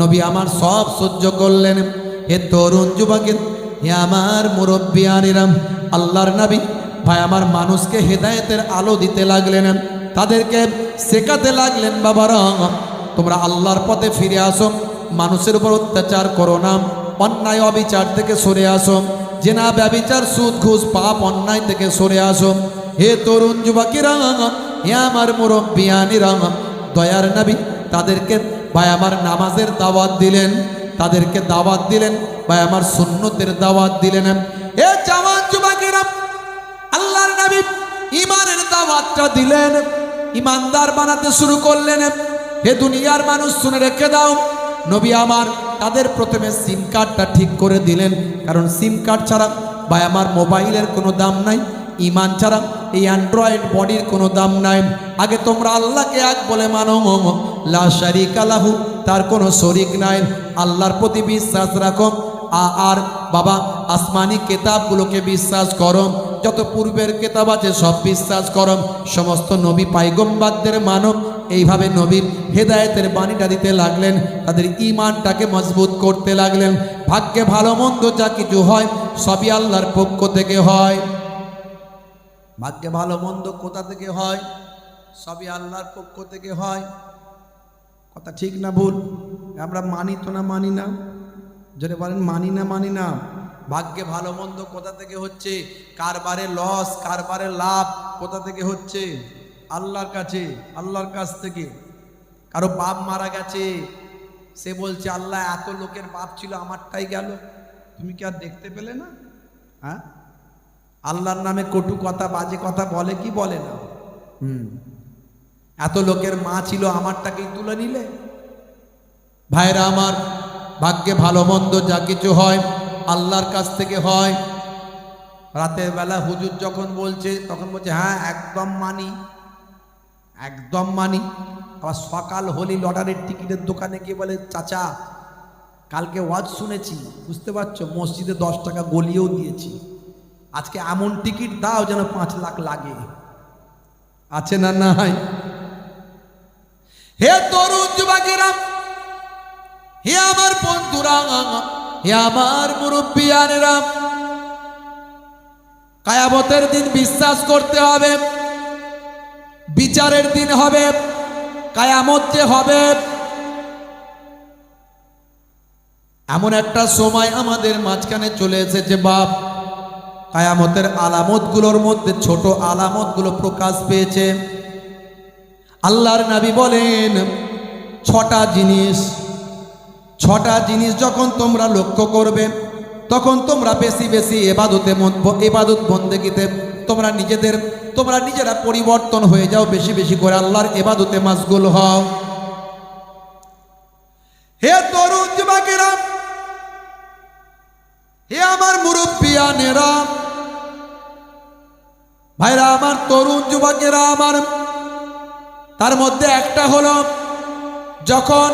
নবী আমার সব সহ্য করলেন। হে তরুণ যুবকের, হে আমার মুরব্বিয়ানেরা, আল্লাহর নবী ভাই আমার মানুষকে হেদায়েতের আলো দিতে লাগলেন, তাদেরকে শেখাতে লাগলেন, বাবারা তোমরা আল্লাহর পথে ফিরে আসো, মানুষের উপর অত্যাচার করো না, অন্যায় অবিচার থেকে সরে আসো, জেনা ব্যভিচার সুদ ঘুষ পাপ অন্যায় থেকে সরে আসো। হে তরুণ যুবকেরা, হে আমার মুরব্বিয়ানেরা, দয়ার নবী তাদেরকে ভাই আমার নামাজের দাওয়াত দিলেন, তাদেরকে দাওয়াত দিলেন, ভাই আমার সুন্নতের দাওয়াত দিলেন। হে জওয়ান যুবকেরা, আল্লাহর নবী ঈমানের দাওয়াতটা দিলেন, ঈমানদার বানাতে শুরু করলেন। হে দুনিয়ার মানুষ শুনে রেখে দাও, নবী আমার তাদের প্রথমে সিম কার্ডটা ঠিক করে দিলেন, কারণ সিম কার্ড ছাড়া ভাই আমার মোবাইলের কোনো দাম নাই, ঈমান ছাড়া এই অ্যান্ড্রয়েড বডির কোনো দাম নাই। আগে তোমরা আল্লাহকে এক বলে মানো, লা শারিকা লাহু, তার কোনো শরিক নাই, আল্লাহর প্রতি বিশ্বাস রাখো, আর বাবা আসমানি কিতাবগুলোকে বিশ্বাস করো, যত পূর্বের কিতাব আছে সব বিশ্বাস করো, সমস্ত নবী পায়গম্বরদের মানো। এইভাবে নবীর হেদায়েতের বাণীটা দিতে লাগলেন, তাদের ঈমানটাকে মজবুত করতে লাগলেন। ভাগ্যে ভালো মন্দ যা কিছু হয় সবই আল্লাহর পক্ষ থেকে হয়। ভাগ্যে ভালো মন্দ কোথা থেকে হয়? সবই আল্লাহর পক্ষ থেকে হয়। কথা ঠিক না ভুল? আমরা মানি তো না মানি না? যদি বলেন মানি না। ভাগ্যে ভালো মন্দ কোথা থেকে হচ্ছে? কারবারে লস, কারবারে লাভ কোথা থেকে হচ্ছে? আল্লাহর কাছে, আল্লাহর কাছ থেকে। কারো বাপ মারা গেছে, সে বলছে আল্লাহ এত লোকের বাপ ছিল, আমারটাই গেল, তুমি কি আর দেখতে পেলে না? হ্যাঁ, আল্লাহর নামে কটু কথা বাজে কথা বলে কি বলে না? এত লোকের মা ছিল, আমারটাকেই তুলে নিলে। ভাইরা আমার, ভাগ্যে ভালো মন্দ যা কিছু হয় আল্লাহর কাছ থেকে হয়। রাতের বেলা হুজুর যখন বলছে তখন বলছে হ্যাঁ একদম মানি, একদম মানি। আবার সকাল হলি লটারির টিকিটের দোকানে গিয়ে বলে চাচা কালকে ওয়াজ শুনেছি, বুঝতে পারছো, মসজিদে 10 টাকা গলিয়েও দিয়েছি, আজকে এমন টিকিট দাও যেন 5 লাখ লাগে। আছে না নাই? হে তরুণ যুবকেরা, হে আমার বন্ধুরা, হে আমার মুরব্বিয়ানেরা, কিয়ামতের দিন বিশ্বাস করতে হবে, বিচারের দিন হবে, কিয়ামত যে হবে, এমন একটা সময় আমাদের মাঝখানে চলে এসেছে বাপ। কিয়ামতের আলামতগুলোর মধ্যে ছোট আলামতগুলো প্রকাশ পেয়েছে। আল্লাহর নবী বলেন 6টা জিনিস যখন তোমরা লক্ষ্য করবে, তখন তোমরা বেশি বেশি ইবাদত বন্দেগীতে তোমরা নিজেরা পরিবর্তন হয়ে যাও, বেশি বেশি করে আল্লাহর ইবাদতে মাশগুল হও। হে তরুণ যুবকেরা, হে আমার মুরব্বিয়ানেরা, ভাইরা আমার, তরুণ যুবকেরা আমার, তার মধ্যে একটা হলো যখন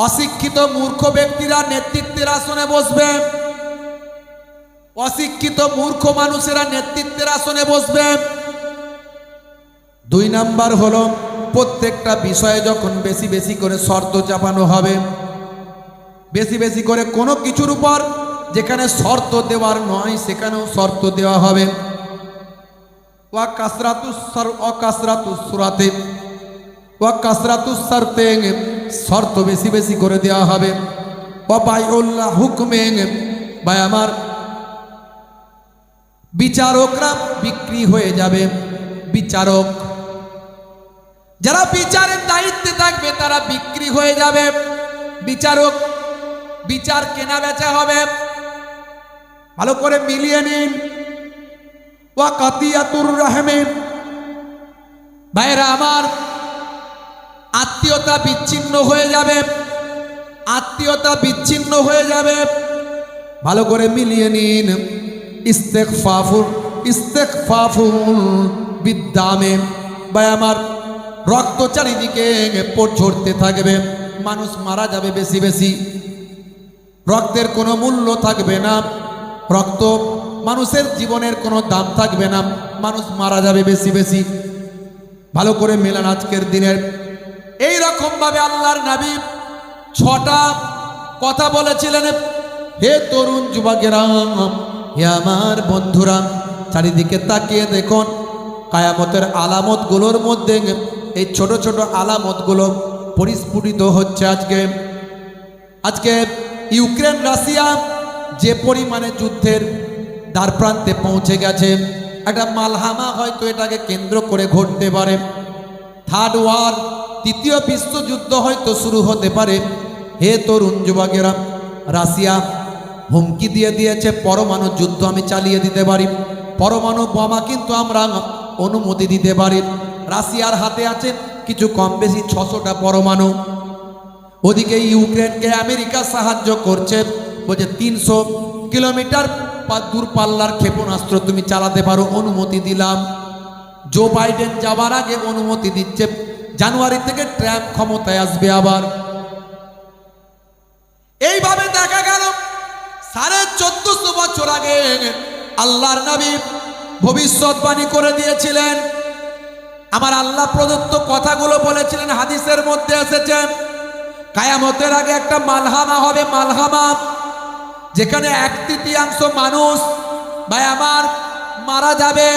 অশিক্ষিত মূর্খ ব্যক্তিরা নেতৃত্বের আসনে বসবে, অশিক্ষিত মূর্খ মানুষেরা নেতৃত্বের আসনে বসবে। 2 নাম্বার হলো প্রত্যেকটা বিষয়ে যখন বেশি বেশি করে শর্ত চাপানো হবে, বেশি বেশি করে কোনো কিছুর উপর যেখানে শর্ত দেওয়ার নয় সেখানেও শর্ত দেওয়া হবে। ওয়া কাসরাতুস সুরাতে ওয়া কাসরাতুস শর্তে, শর্ত বেশি বেশি করে দেওয়া হবে। ওয়া বাইউল্লাহ হুকমে, ভাই আমার বিচারকরা বিক্রি হয়ে যাবে। বিচারক যারা বিচারের দায়িত্বে থাকবে তারা বিক্রি হয়ে যাবে। বিচারক, বিচার কেনা বেচা হবে, ভালো করে মিলিয়ে নিন। ওয়া কাতিয়াতুর রাহমিন, ভাইরা আমার, আত্মীয়তা বিচ্ছিন্ন হয়ে যাবে, আত্মীয়তা বিচ্ছিন্ন হয়ে যাবে। ভালো করে মিলিয়ে নিন। ইস্তেগফাফুল বিদ্দামে, ভাই আমার, রক্ত চারিদিকে ঝরতে থাকবে, মানুষ মারা যাবে বেশি বেশি, রক্তের কোনো মূল্য থাকবে না, রক্ত মানুষের জীবনের কোনো দাম থাকবে না, মানুষ মারা যাবে বেশি বেশি। ভালো করে মেলান আজকের দিনের। এই রকম ভাবে আল্লাহর নবী 6টা কথা বলেছিলেন। হে তরুণ যুবকেরা, হে আমার বন্ধুরা, চারিদিকে তাকিয়ে দেখুন, কায়ামতের আলামতগুলোর মধ্যে এই ছোট ছোট আলামতগুলো পরিস্ফুটিত হচ্ছে। আজকে ইউক্রেন রাশিয়া যে পরিমাণে যুদ্ধের দ্বার প্রান্তে পৌঁছে গেছে, একটা মালহামা হয়তো এটাকে কেন্দ্র করে ঘটতে পারে। থার্ড ওয়ার, তৃতীয় বিশ্বযুদ্ধ হয়তো শুরু হতে পারে। হে তরুণ যুবকেরা, রাশিয়া হুমকি দিয়ে দিয়েছে, পরমাণু যুদ্ধ আমি চালিয়ে দিতে পারি, পরমাণু বোমা কিন্তু আমরা অনুমতি দিতে পারি। রাশিয়ার হাতে আছে কিছু কম বেশি 600টা পরমাণু। ওদিকে ইউক্রেনকে আমেরিকা সাহায্য করছে, বলছে 300 কিলোমিটার দূরপাল্লার ক্ষেপণাস্ত্র তুমি চালাতে পারো, অনুমতি দিলাম। জো বাইডেন যাবার আগে অনুমতি দিচ্ছে, জানুয়ারি থেকে ট্রাম্প ক্ষমতায় আসবে আবার। এইভাবে দেখা গেল 1450 বছর আগে আল্লাহর নবী ভবিষ্যৎবাণী করে দিয়েছিলেন। আমার আল্লাহ প্রদত্ত কথাগুলো বলেছিলেন, হাদিসের মধ্যে এসেছে কায়ামতের আগে একটা মালহামা হবে, মালহামা, যেখানে 1/3 মানুষ, ভাই আমার, মারা যাবে,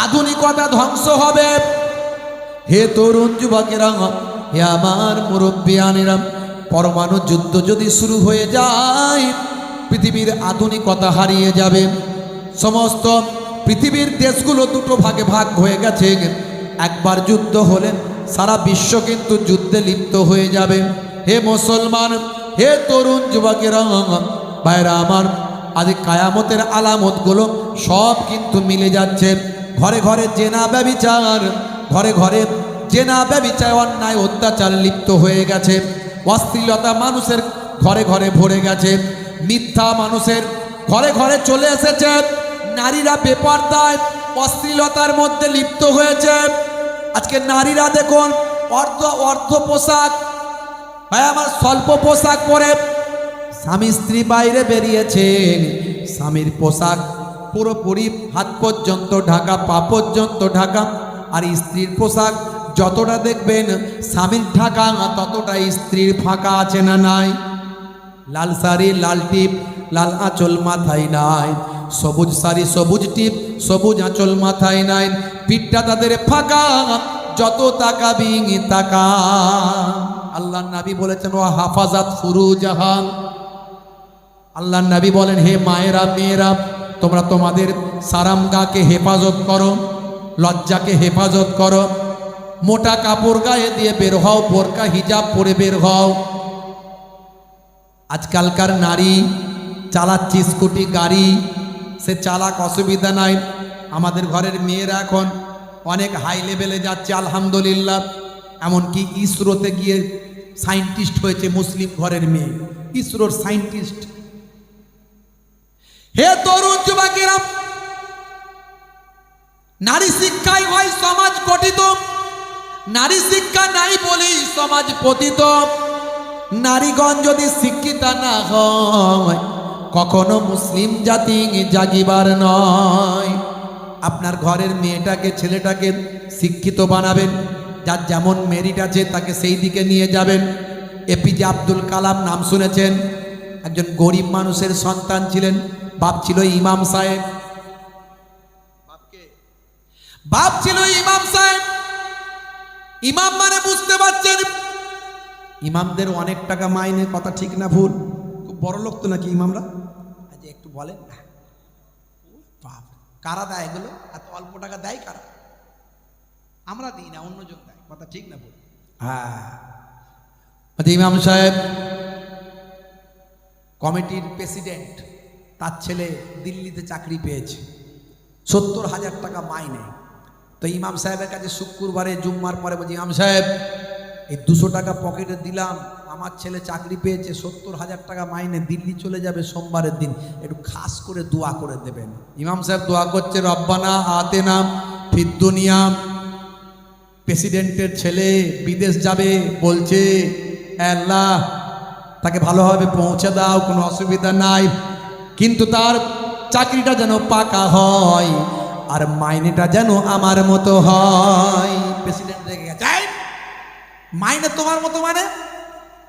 আধুনিকতা ধ্বংস হবে। হে তরুণ যুবকেরা, হে আমার মুরব্বিয়ানেরা, পরমাণু যুদ্ধ যদি শুরু হয়ে যায়, পৃথিবীর আধুনিকতা হারিয়ে যাবে। সমস্ত পৃথিবীর দেশগুলো দুটো ভাগে ভাগ হয়ে গেছে। একবার যুদ্ধ হলে সারা বিশ্ব কিন্তু যুদ্ধে লিপ্ত হয়ে যাবে। হে মুসলমান, হে তরুণ যুবকেরা, ভাইরা আমার, আজ কায়ামতের আলামতগুলো সব কিন্তু মিলে যাচ্ছে। ঘরে ঘরে জেনা ব্যভিচার, ঘরে ঘরে জেনা ব্যভিচার, অন্যায় অত্যাচার লিপ্ত হয়ে গেছে। অশ্লীলতা মানুষের ঘরে ঘরে ভরে গেছে, মিথ্যা মানুষের ঘরে ঘরে চলে এসেছে। নারীরা বেপরদায় অশ্লীলতার মধ্যে লিপ্ত হয়েছে। আজকে নারীরা দেখুন অর্ধ পোশাক, ভাই আমার, স্বল্প পোশাক পরে, স্বামী স্ত্রী বাইরে বেরিয়েছে, স্বামীর পোশাক পুরোপুরি হাত পর্যন্ত ঢাকা, পা পর্যন্ত ঢাকা, আর স্ত্রীর পোশাক যতটা দেখবেন স্বামীর ঢাকা, ততটা স্ত্রীর ফাঁকা আছে না নাই? লাল শাড়ি, লাল টিপ, লাল আঁচল মাথায় নাই, সবুজ শাড়ি, সবুজ টিপ, সবুজ আঁচল মাথায় নাই, পিঠটা তাদের ফাঁকা, যত তাকাবি তাকা। আল্লাহ নবী বলেছেন, ও হাফাজাত ফুরুজাহান, আল্লাহ নবী বলেন, হে মায়েরা, মেয়েরা, তোমরা তোমাদের সারামগাকে হেফাজত করো, লজ্জাকে হেফাজত করো, মোটা কাপড় গায়ে দিয়ে বের হও, বোরকা হিজাব পরে বের হও। আজকালকার নারী চালাচ্ছে স্কুটি, গাড়ি, সে চালাক, অসুবিধা নাই। আমাদের ঘরের মেয়েরা এখন অনেক হাই লেভেলে যাচ্ছে, আলহামদুলিল্লাহ। এমনকি ইসরোতে গিয়ে সায়েন্টিস্ট হয়েছে মুসলিম ঘরের মেয়ে, ইসরোর সায়েন্টিস্ট। হে তরুণ যুবকেরা, নারী শিক্ষাই হয় সমাজ গঠিত, নারী শিক্ষা নাই বলেই সমাজ পতিত। নারীগণ যদি শিক্ষিত না হয়, কখনো মুসলিম জাতি জাগিবার নয়। আপনার ঘরের মেয়েটাকে, ছেলেটাকে শিক্ষিত বানাবেন, যার যেমন মেরিট আছে তাকে সেই দিকে নিয়ে যাবেন। এপিজে আব্দুল কালাম নাম শুনেছেন? একজন গরিব মানুষের সন্তান ছিলেন, বাপ ছিল ইমাম সাহেব, বাপ ছিল ইমাম সাহেব। ইমাম মানে বুঝতে পারছেন, ইমামদের অনেক টাকা মাইনে, কথা ঠিক না ভুল? খুব বড় লোক তো নাকি ইমামরা? আচ্ছা একটু বলেন না, কারা দেয় এগুলো? এত অল্প টাকা দেয় কারা? আমরা দিই না, অন্যজন দেয়, কথা ঠিক না ভুল? হ্যাঁ, ইমাম সাহেব কমিটির প্রেসিডেন্ট, তার ছেলে দিল্লিতে চাকরি পেয়েছে, 70,000 টাকা মাইনে। তো ইমাম সাহেবের কাছে শুক্রবারে জুম্মার পরে বলছি, ইমাম সাহেব এই 200 টাকা পকেটে দিলাম, আমার ছেলে চাকরি পেয়েছে, 70,000 টাকা মাইনে, দিল্লি চলে যাবে সোমবারের দিন, একটু খাস করে দোয়া করে দেবেন। ইমাম সাহেব দোয়া করছে, রব্বানা আতেনা ফিদ দুনিয়া। প্রেসিডেন্টের ছেলে বিদেশ যাবে, বলছে আল্লাহ তাকে ভালোভাবে পৌঁছে দাও, কোনো অসুবিধা নাই, কিন্তু তার চাকরিটা যেন পাকা হয় আর মাইনেটা যেন আমার মতো হয়। প্রেসিডেন্ট রেগে গেছে, মাইনে তোমার মতো মানে?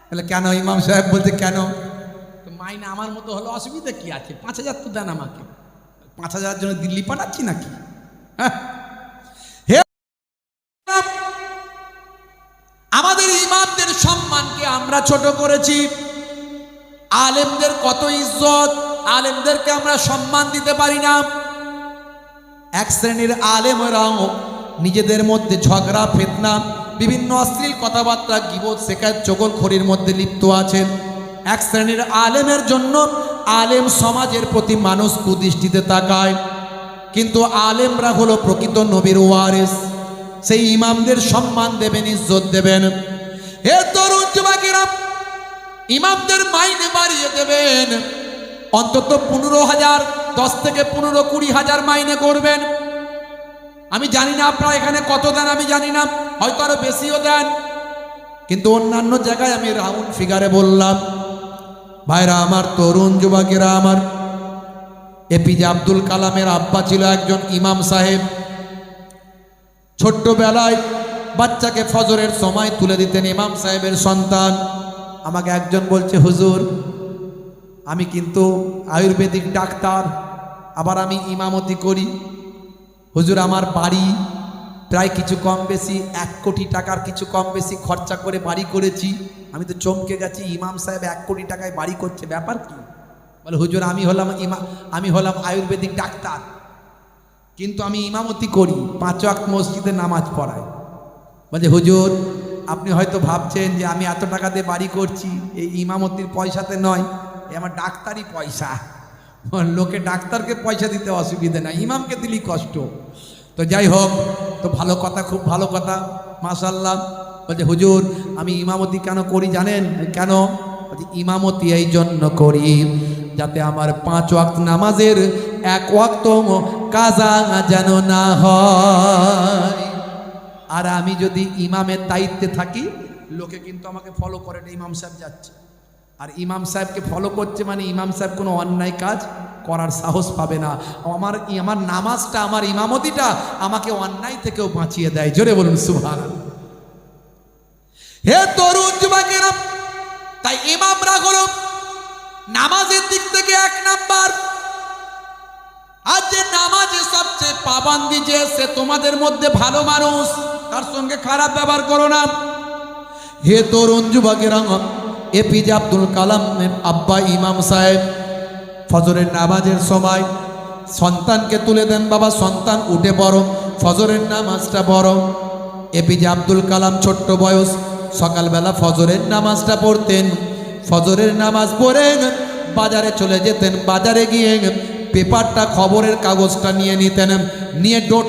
বলে কেন? ইমাম সাহেব বলছে কেন? মাইনে আমার মতো হলো অসুবিধা কি আছে? 5,000 তো দেন আমাকে। 5,000 জন্য দিল্লি পাঠাচ্ছি নাকি? হ্যাঁ, আমাদের ইমামদের সম্মানকে আমরা ছোট করেছি। আলেমদের কত ইজ্জত, আলেমদেরকে আমরা সম্মান দিতে পারি না। এক শ্রেণীর আলেমরাও নিজেদের মধ্যে ঝগড়া, ফিতনা, বিভিন্ন অশ্লীল কথাবার্তা, গীবত, শিকায়ত, চগলখড়ির মধ্যে লিপ্ত আছেন। এক শ্রেণীর আলেমের জন্য আলেম সমাজের প্রতি মানুষ কুদৃষ্টিতে তাকায়, কিন্তু আলেমরা হলো প্রকৃত নবীর ওয়ারিস। সেই ইমামদের সম্মান দেবেন, ইজ্জত দেবেন। হে তরুণ যুবকেরা, ইমামদের মাইনে বাড়িয়ে দেবেন, অন্তত 15,000, 10 থেকে 15-20,000 মাইনে করবেন। আমি জানি না আপনারা এখানে কত দেন, আমি জানি না, হয়তো আরো বেশিও দেন, কিন্তু অন্যান্য জায়গায় আমি রাউন্ড ফিগারে বললাম। ভাইরা আমার, তরুণ যুবকেরা আমার, এপিজে আব্দুল কালামের আব্বা ছিল একজন ইমাম সাহেব। ছোট্টবেলায় বাচ্চাকে ফজরের সময় তুলে দিতেন ইমাম সাহেবের সন্তান। আমাকে একজন বলছে, হুজুর আমি কিন্তু আয়ুর্বেদিক ডাক্তার, আবার আমি ইমামতি করি। হুজুর আমার বাড়ি প্রায় কিছু কম বেশি 1 কোটি টাকার কিছু কম বেশি খরচা করে বাড়ি করেছি। আমি তো চমকে গেছি, ইমাম সাহেব 1 কোটি টাকায় বাড়ি করছে, ব্যাপার কি? বলে হুজুর আমি হলাম আয়ুর্বেদিক ডাক্তার, কিন্তু আমি ইমামতি করি, 5 ওয়াক্ত মসজিদে নামাজ পড়াই। বলছে হুজুর আপনি হয়তো ভাবছেন যে আমি এত টাকা দিয়ে বাড়ি করছি, এই ইমামতির পয়সাতে নয়, এই আমার ডাক্তারি পয়সা। লোকে ডাক্তারকে পয়সা দিতে অসুবিধা নাই, ইমামকে দিলেই কষ্ট। তো যাই হোক, তো ভালো কথা, খুব ভালো কথা, মাশাআল্লাহ। বলছে হুজুর আমি ইমামতি কেন করি জানেন? কেন? বলছে ইমামতি এই জন্য করি যাতে আমার 5 ওয়াক্ত নামাজের 1 ওয়াক্ত কাজা যেন না হয়। আর আমি যদি ইমামের দায়িত্বে থাকি, লোকে কিন্তু আমাকে ফলো করে না, ইমাম সাহেব যাচ্ছে, আর ইমাম সাহেবকে ফলো করছে মানে ইমাম সাহেব কোনো অন্যায় কাজ করার সাহস পাবে না। আমার নামাজটা, আমার ইমামতিটা আমাকে অন্যায় থেকেও বাঁচিয়ে দেয়। জোরে বলুন সুবহানাল্লাহ। হে তরুণ যুবকেরা, তাই ইমামরা হলো নামাজের দিক থেকে 1 নাম্বার। আর যে নামাজে সবচেয়ে পাবন্দি, যে সে তোমাদের মধ্যে ভালো মানুষ, তার সঙ্গে খারাপ ব্যবহার করো না। হে তরুণ যুবকেরা, এপিজে আব্দুল কালামের আব্বা ইমাম সাহেব ফজরের নামাজের সময় সন্তানকে তুলে দেন, বাবা সন্তান উঠে পড়ো, ফজরের নামাজটা পড়ো। এপিজে আব্দুল কালাম ছোট্ট বয়স, সকালবেলা ফজরের নামাজটা পড়তেন। ফজরের নামাজ পড়ে বাজারে চলে যেতেন, বাজারে গিয়ে পেপারটা, খবরের কাগজটা নিয়ে নিতেন, নিয়ে ডোর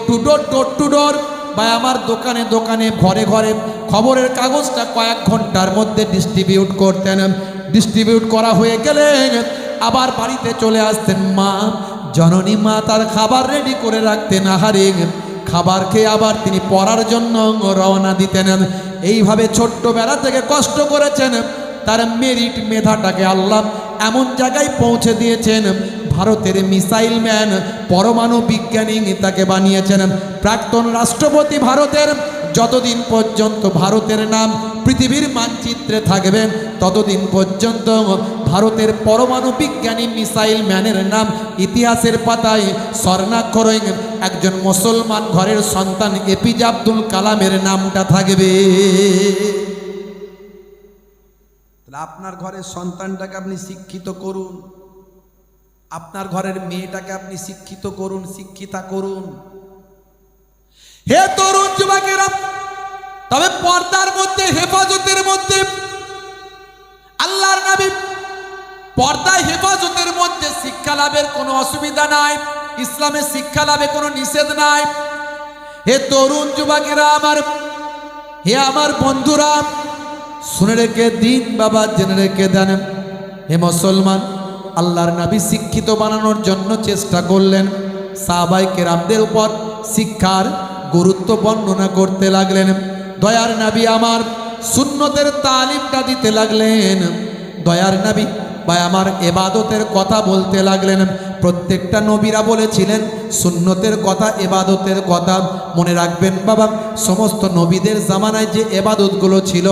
টু ডোর বা আমার দোকানে দোকানে, ঘরে ঘরে খবরের কাগজটা কয়েক ঘন্টার মধ্যে ডিস্ট্রিবিউট করতেন। ডিস্ট্রিবিউট করা হয়ে গেলে আবার বাড়িতে চলে আসতেন। মা, জননী মা তার খাবার রেডি করে রাখতেন। আহারে, খাবার খেয়ে আবার তিনি পড়ার জন্য রওনা দিতেন। এইভাবে ছোট্টবেলা থেকে কষ্ট করেছেন, তার মেরিট, মেধাটাকে আল্লাহ এমন জায়গায় পৌঁছে দিয়েছেন, ভারতের মিসাইল ম্যান, পরমাণু বিজ্ঞানী তাকে বানিয়েছেন। প্রাক্তন রাষ্ট্রপতি ভারতের, যতদিন পর্যন্ত ভারতের নাম পৃথিবীর মানচিত্রে থাকবে, ততদিন পর্যন্ত ভারতের পরমাণু বিজ্ঞানী, মিসাইল ম্যানের নাম ইতিহাসের পাতায় স্বর্ণাক্ষরে একজন মুসলমান ঘরের সন্তান এপিজে আব্দুল কালামের নামটা থাকবে। আপনার ঘরের সন্তানটাকে আপনি শিক্ষিত করুন, আপনার ঘরের মেয়েটাকে আপনি শিক্ষিত করুন, শিক্ষিতা করুন। হে তরুণ যুবকেরা, তবে পর্দার মধ্যে, হেফাজতের মধ্যে আল্লাহর নবী পর্দায় হেফাজতের মধ্যে শিক্ষা লাভের কোনো অসুবিধা নাই, ইসলামে শিক্ষা লাভে কোনো নিষেধ নাই। হে তরুণ যুবকেরা আমার, হে আমার বন্ধুরা, শুনে রেখে দিন বাবা, জেনে রেখে দেন। হে মুসলমান, আল্লাহর নবী শিক্ষিত বানানোর জন্য চেষ্টা করলেন। সাহাবায়ে কেরামদের উপর শিক্ষার গুরুত্ব বর্ণনা করতে লাগলেন। দয়ার নবী আমার সুন্নতের তালিমটা দিতে লাগলেন। দয়ার নবী ভাই আমার ইবাদতের কথা বলতে লাগলেন। প্রত্যেকটা নবীরা বলেছিলেন সুন্নতের কথা, ইবাদতের কথা। মনে রাখবেন বাবা, সমস্ত নবীদের জামানায় যে ইবাদতগুলো ছিল,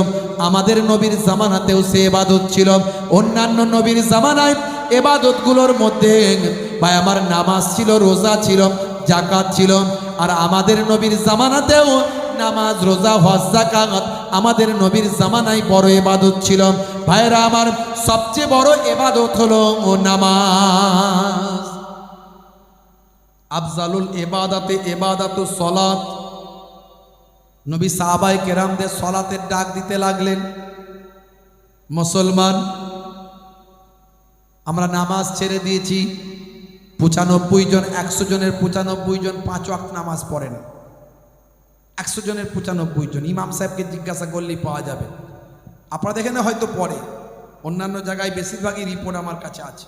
আমাদের নবীর জামানাতেও সে ইবাদত ছিল। অন্যান্য নবীর জামানায় ইবাদতগুলোর মধ্যে ভাই আমার নামাজ ছিল, রোজা ছিল, যাকাত ছিল। আর আমাদের নবীর জামানাতেও নামাজ, রোজা, হজ, যাকাত আমাদের নবীর জামানায় বড় ইবাদত ছিল। ভাইরা আমার, সবচেয়ে বড় ইবাদত হলো নামাজ। আফজালুল ইবাদাতে ইবাদাতুস সালাত। নবী সাহাবায়ে কেরামদের সালাতের ডাক দিতে লাগলেন। মুসলমান, আমরা নামাজ ছেড়ে দিয়েছি। 95 জন, 100 জনের 95 জন 5 ওয়াক্ত নামাজ পড়েন। 100 জনের 95 জন। ইমাম সাহেবকে জিজ্ঞাসা করলেই পাওয়া যাবে। আপনারা দেখেন হয়তো পড়ে, অন্যান্য জায়গায় বেশিরভাগই রিপোর্ট আমার কাছে আছে।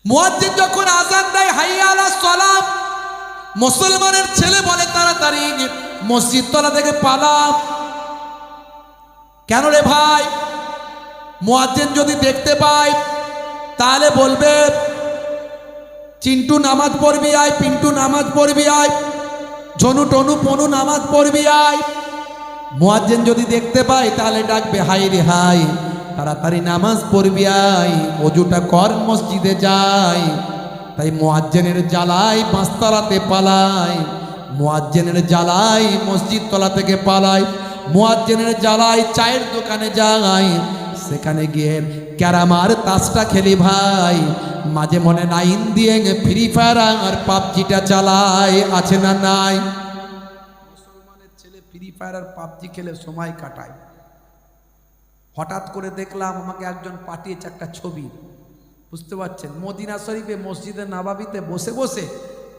মুয়াজ্জিন যখন আযান দেয় হাইয়া আলাস সালাত, মুসলমানের ছেলে বলে তাড়াতাড়ি মসজিদ তলা থেকে পালা। কেন রে ভাই? মুয়াজ্জিন যদি দেখতে পায় তাহলে বলবে চিন্টু নামাজ পড়বি আয়, পিন্টু নামাজ পড়বি আয়, ঝনু টনু পনু নামাজ পড়বি আয়। মুয়াজ্জিন যদি দেখতে পায় তাহলে ডাকবে হাই রে হাই, তাড়াতাড়ি নামাজ পড়বি আয়, ওযুটা কর, মসজিদে যাই। তাই মুয়াজ্জিনের জ্বালায় পাঁচতলাতে পালায়, মুয়াজ্জিনের জ্বালায় মসজিদ তলা থেকে পালায়, মুয়াজ্জিনের জ্বালায় চায়ের দোকানে যায়, সেখানে গিয়ে ক্যারামার তাসটা খেলি ভাই, মাঝে মনে নাইন দিয়ে ফ্রি ফায়ার আর পাবজিটা চালায়। আছে না নাই? মুসলমানের ছেলে ফ্রি ফায়ার আর পাবজি খেলে সময় কাটায়। হঠাৎ করে দেখলাম আমাকে একজন পাঠিয়েছে একটা ছবি, বুঝতে পারছেন, মদিনা শরীফে মসজিদে নববীতে বসে বসে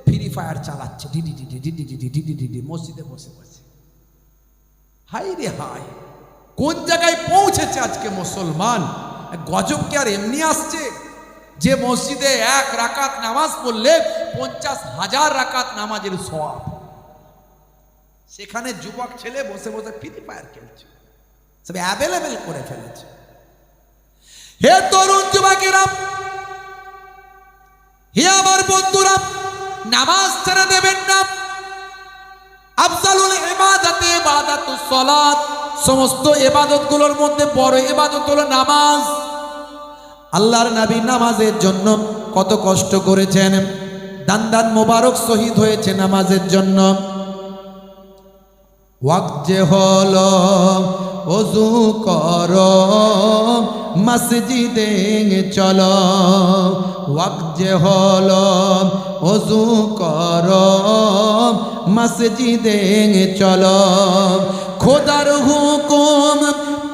ফ্রি ফায়ার চালাচ্ছে, DD DD DD DD DD DD মসজিদে বসে বসে। হাই রে হাই, কোন জায়গায় পৌঁছেছে আজকে মুসলমান? গজব কি আর এমনি আসছে যে মসজিদে 1 রাকাত নামাজ পড়লে 50,000 রাকাত নামাজের সওয়াব? সেখানে যুবক ছেলে বসে বসে ফ্রি ফায়ার খেলছে, সব অ্যাভেলেবেল করে ফেলেছে। হে তরুণ যুবকেরা, হে আমার বন্ধুরা, নামাজ ছেড়ে দেবেন না। আফজালুল ইবাদাতে ইবাদাতুস সালাত। সমস্ত ইবাদতগুলোর মধ্যে বড় ইবাদত হলো নামাজ। আল্লাহর নবী নামাজের জন্য কত কষ্ট করেছেন, দান দান মোবারক শহীদ হয়েছে নামাজের জন্য। ওয়াক্ত যে হলো ওযু করো মসজিদে চলো, ওয়াক্ত যে হলো ওযু করো মসজিদে চলো, খোদার হুকুম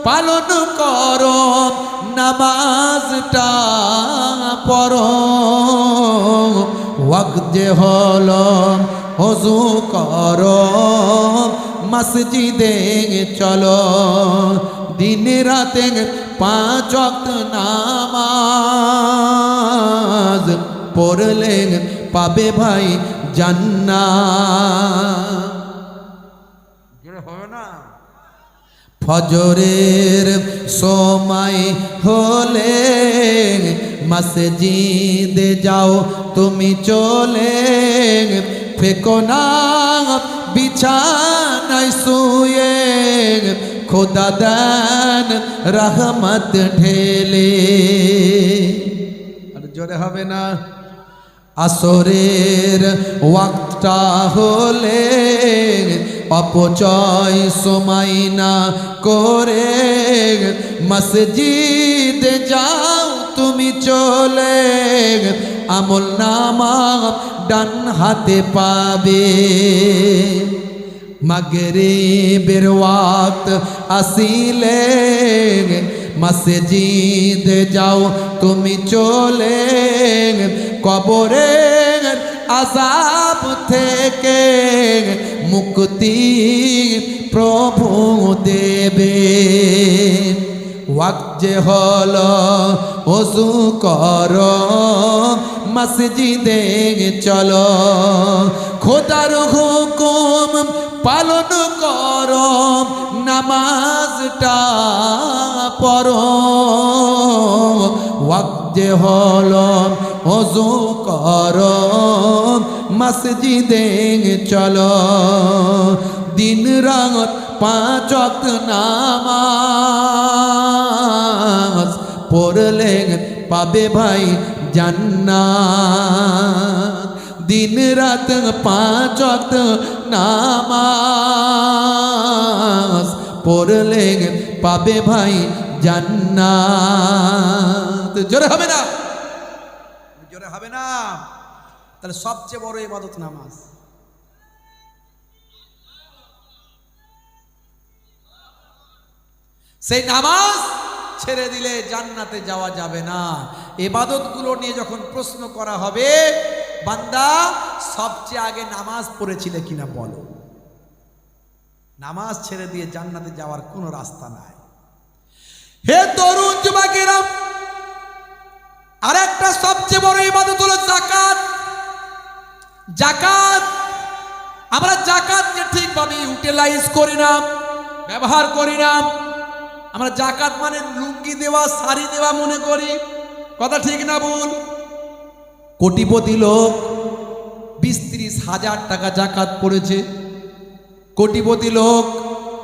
পালন করো, নামাজটা পড়ো। ওয়াক্ত যে হলো ওযু করো মসজিদে চলো, দিন রাতে 5 ওয়াক্ত নামাজ পড়লে পাবে ভাই জান্নাত। হবে না? ফজরের সময় হলে মসজিদে যাও তুমি চলে, ফেকো না বিছানায় শুয়ে, খোদা দেন রহমত ঢেলে। আর জোরে হবে না? আসরের ওয়াক্তটা হলে অপচয় সময় না করে মসজিদে যাও তুমি চলে, আমল নামা ডান হাতে পাবে। মাগরিবের ওয়াক্ত আসিলে মসজিদে যাও তুমি চলে, কবরের আযাব থেকে মুক্তি প্রভু দেবে। ওয়াক্ত যে হলো ওযু করো, মসজিদে চলো, খোদার হুকুম পালন করো, নামাজটা পড়ো। ওয়াক্ত যে হলো ওযু করো, মসজিদে চলো, দিন রাত 5 ওয়াক্ত নামাজ পড়লে পাবে ভাই জান্নাত। দিন রাত 5 ওয়াক্ত নামাজ পড়লে পাবে ভাই জান্নাত। জোরে হবে না? জোরে হবে না? তাহলে সবচেয়ে বড় ইবাদত নামাজ। সেই নামাজ ছেড়ে দিলে জান্নাতে যাওয়া যাবে না। ইবাদতগুলো নিয়ে যখন প্রশ্ন করা হবে, বান্দা সবচেয়ে আগে নামাজ পড়েছিলে কিনা বলো। নামাজ ছেড়ে দিয়ে জান্নাতে যাওয়ার কোনো রাস্তা নাই। হে তরুণ যুবকেরা, আরেকটা সবচেয়ে বড় ইবাদত হলো জাকাত। জাকাত, আমরা জাকাতকে ঠিকভাবে ইউটিলাইজ করি না, ব্যবহার করি না। আমরা জাকাত মানে লুঙ্গি দেওয়া, শাড়ি দেওয়া মনে করি। কথা ঠিক না ভুল? কোটিপতি লোক 20-30 হাজার টাকা জাকাত পড়েছে, কোটিপতি লোক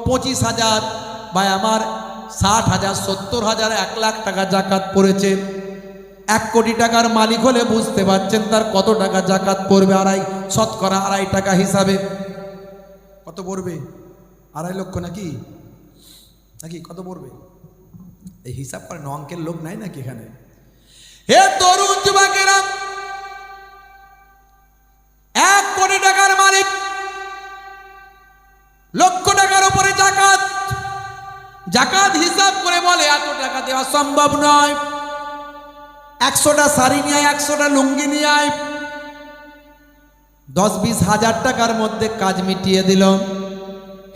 25,000 বা আমার 60,000, 70,000, 1 লাখ টাকা জাকাত পড়েছে। 1 কোটি টাকার মালিক হলে বুঝতে পারছেন তার কত টাকা জাকাত পড়বে। শতকরা 2.5 টাকা হিসাবে কত পড়বে? 2.5 লক্ষ নাকি নাকি কত পড়বে? এই হিসাব করে অঙ্কের লোক নাই নাকি এখানে? হে তরুণ যুবকেরা, 1 কোটি টাকার মালিক, লক্ষ টাকার উপরে জাকাত। জাকাত হিসাব করে বলে এত টাকা দেওয়া সম্ভব নয়। 100টা শাড়ি নিয়ে আয়, 100টা লুঙ্গি নিয়ে আয়, 10-20 হাজার টাকার মধ্যে কাজ মিটিয়ে দিল।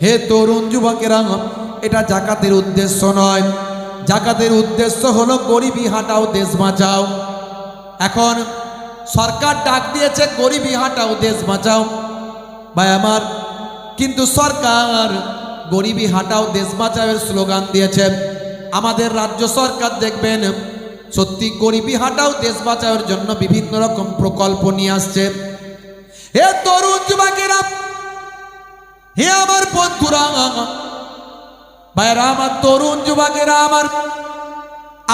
হে তরুণ যুবকেরা, এটা জাকাতের উদ্দেশ্য নয়। জাকাতের উদ্দেশ্য হলো গরিবী হাটাও, দেশ বাঁচাও। এখন সরকার ডাক দিয়েছে গরিবী হাটাও, দেশ বাঁচাও। ভাই আমার, কিন্তু সরকার গরিবী হাটাও, দেশ বাঁচাও এর স্লোগান দিয়েছে। আমাদের রাজ্য সরকার দেখবেন সত্যি গরিবী হাটাও, দেশ বাঁচাওয়ের জন্য বিভিন্ন রকম প্রকল্প নিয়ে আসছে। হে তরুণ যুবকেরা, হে আমার বন্ধুরা, ভাইরা আমার, তরুণ যুবকেরা আমার,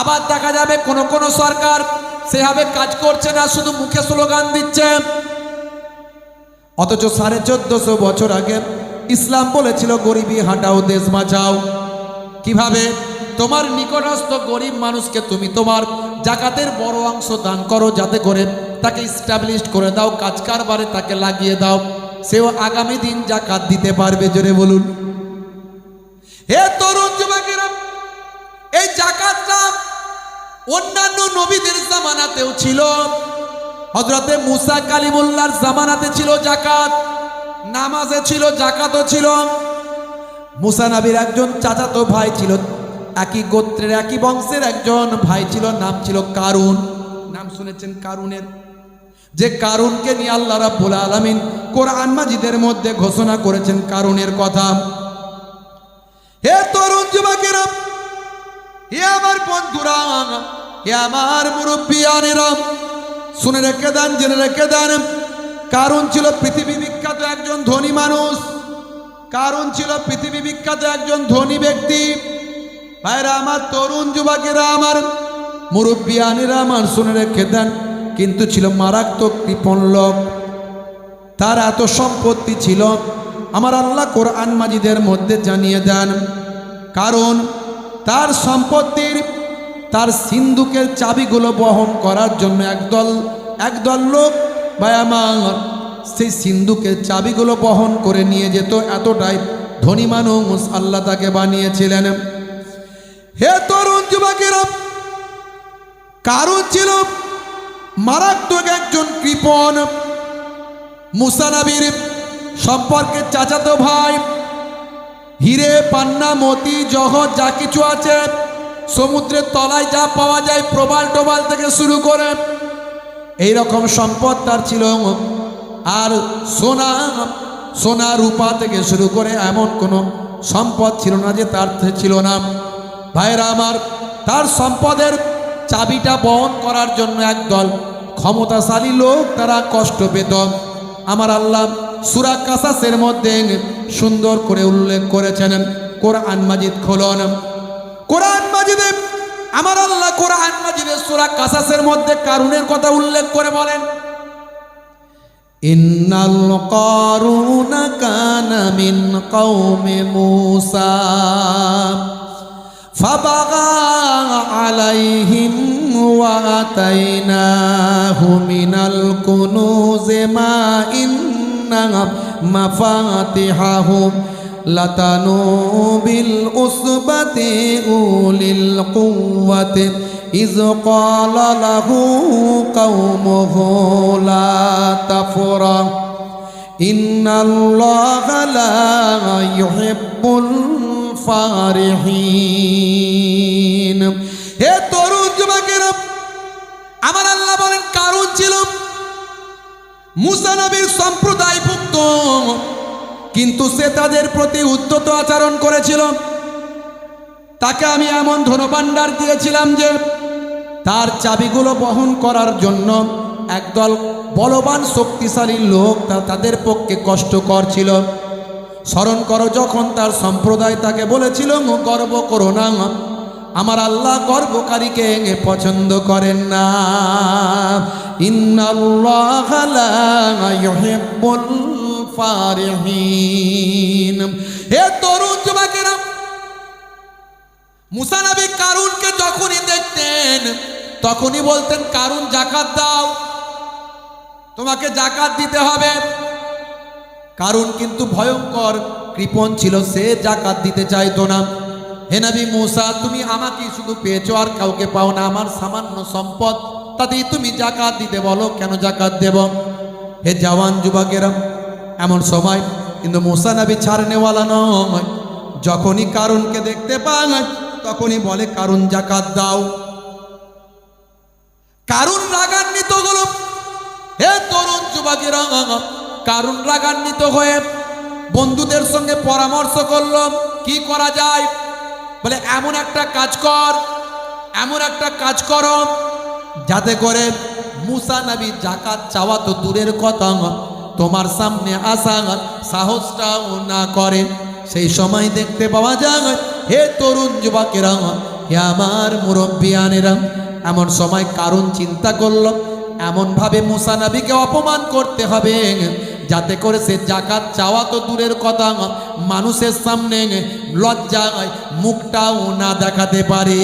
আবার দেখা যাবে কোন কোন সরকার সেভাবে কাজ করছে না, শুধু মুখে স্লোগান দিচ্ছে। অথচ 1450 বছর আগে ইসলাম বলেছিল গরিবী হাটাও, দেশ বাঁচাও। কিভাবে? তোমার নিকটস্থ গরিব মানুষকে তুমি তোমার জাকাতের বড় অংশ দান করো, যাতে করে তাকে ইস্টাবলিশ করে দাও, কাজ কারবারে তাকে লাগিয়ে দাও, সেও আগামী দিন জাকাত দিতে পারবে। জোরে বলুন। হে তরুণ যুবকেরা, এই জাকাতটা অন্যান্য নবীদের জামানাতেও ছিল। হযরতে মুসা কালিমুল্লাহর জামানাতে ছিল জাকাত, নামাজে ছিল, জাকাতও ছিল। মুসা নবীর একজন চাচাতো ভাই ছিল, একই গোত্রের একই বংশের একজন ভাই ছিল, নাম ছিল কারুন। নাম শুনেছেন কারুনের? যে কারুনকে নিয়ে আল্লাহ রাব্বুল আলামিন কোরআন মাজিদের মধ্যে ঘোষণা করেছেন কারুনের কথা। হে তরুণ যুবকেরা, হে আমার বন্ধুরা, হে আমার মুরব্বিয়ানেরা, শুনে রেখে দেন, জেনে রেখে দেন, কারুন ছিল পৃথিবী বিখ্যাত একজন ধনী মানুষ। কারুন ছিল পৃথিবী বিখ্যাত একজন ধনী ব্যক্তি। ভাইরা আমার, তরুণ যুবকেরা আমার, মুরব্বিয়ানেরা আমার, শুনে রেখে দেন, কিন্তু ছিল মারাত্মক কৃপণ লোক। তার এত সম্পত্তি ছিল, আমার আল্লাহ কোরআন মাজিদের মধ্যে জানিয়ে দেন। কারণ তার সম্পত্তির, তার সিন্ধুকের চাবিগুলো বহন করার জন্য একদল লোক ভাই আমার সেই সিন্ধুকের চাবিগুলো বহন করে নিয়ে যেত। এতটাই ধনী মানুষ আল্লাহ তাকে বানিয়েছিলেন। হে তরুণ যুবক, যুবকেরা, কারণ ছিল মারাত্মক একজন কৃপণ। মুসা নবীর সম্পর্কে চাচাতো ভাই, হিরে, পান্না, মতি, জহর যা কিছু আছে, সমুদ্রের তলায় যা পাওয়া যায়, প্রবাল টোবাল থেকে শুরু করে এইরকম সম্পদ তার ছিল। আর সোনা রূপা থেকে শুরু করে এমন কোনো সম্পদ ছিল না যে তার ছিল না। ভাইরা আমার, তার সম্পদের চাবিটা বহন করার জন্য একদল ক্ষমতাশালী লোক তারা কষ্ট পেত। আমার আল্লাহ সূরা কাসাসের মধ্যে সুন্দর করে উল্লেখ করেছেন। কোরআন মাজিদ খোলন, কোরআন মাজিদে আমার আল্লাহ কোরআন মাজিদের সূরা কাসাসের মধ্যে কারুনের কথা উল্লেখ করে বলেন, ইন্নাল কারুনা কানা মিন কওমি মূসা ফাবাগা আলাইহিম ওয়া আতাইনাহু মিনাল কুনুজি মা ইন্না মাফাতিহাহু লাতানু বিল উসবাতি উলিল কুওয়াতি ইয ক্বালা লাহু কওমুহু লা তাফরাহ ইন্নাল্লাহা লা ইউহিব্বুল ফারিহিন। হে তরুণ যুবকেরা, আমার আল্লাহ বলেন কারণ ছিল মুসা নবীর সম্প্রদায়ভুক্ত, কিন্তু সে তাদের প্রতি উদ্ধত আচরণ করেছিল। তাকে আমি এমন ধনভাণ্ডার দিয়েছিলাম যে তার চাবিগুলো বহন করার জন্য একদল বলবান শক্তিশালী লোক তাদের পক্ষে কষ্টকর ছিল। স্মরণ করো, যখন তার সম্প্রদায় তাকে বলেছিল গর্ব করো না, আমার আল্লাহ গর্বকারীকে পছন্দ করেন না। ইন্নাল্লাহা লা ইউহিব্বুল ফারিহিন। হে তরুণ যুবকেরা, মুসা নবী কারুনকে যখনই দেখতেন তখনই বলতেন, কারুন যাকাত দাও, তোমাকে যাকাত দিতে হবে। কারুন কিন্তু ভয়ঙ্কর কৃপণ ছিল, সে যাকাত দিতে চাইতো না। হে নবী মুসা, তুমি আমাকে শুধু পেয়েছো আর কাউকে পাও না, আমার সামান্য সম্পদ, তাতেই তুমি যাকাত দিতে বলো, কেন যাকাত দেব? হে জওয়ান যুবকেরা, এমন সময় কিন্তু মুসা নবী ছাড়নেওয়ালা নয়। যখনই কারুনকে দেখতে পায় তখনই বলে, কারুন যাকাত দাও। কারুন রাগান্বিত হলো। হে তরুণ যুবকেরা, কারুন রাগান্বিত হয়ে বন্ধুদের সঙ্গে পরামর্শ করল কি করা যায়। বলে, এমন একটা কাজ কর, এমন একটা কাজ করো যাতে করে মুসা নবী যাকাত চাওয়া তো দূরের কথা, তোমার সামনে আসা সাহসটাও না করে। সেই সময় দেখতে পাওয়া যায়, হে তরুণ যুবকেরা, হে আমার মুরব্বিয়ানেরা, এমন সময় কারুন চিন্তা করল এমনভাবে মুসা নবীকে অপমান করতে হবে যাতে করে সে যাকাত চাওয়া তো দূরের কথা, মানুষের সামনে লজ্জায় মুখটাও না দেখাতে পারে।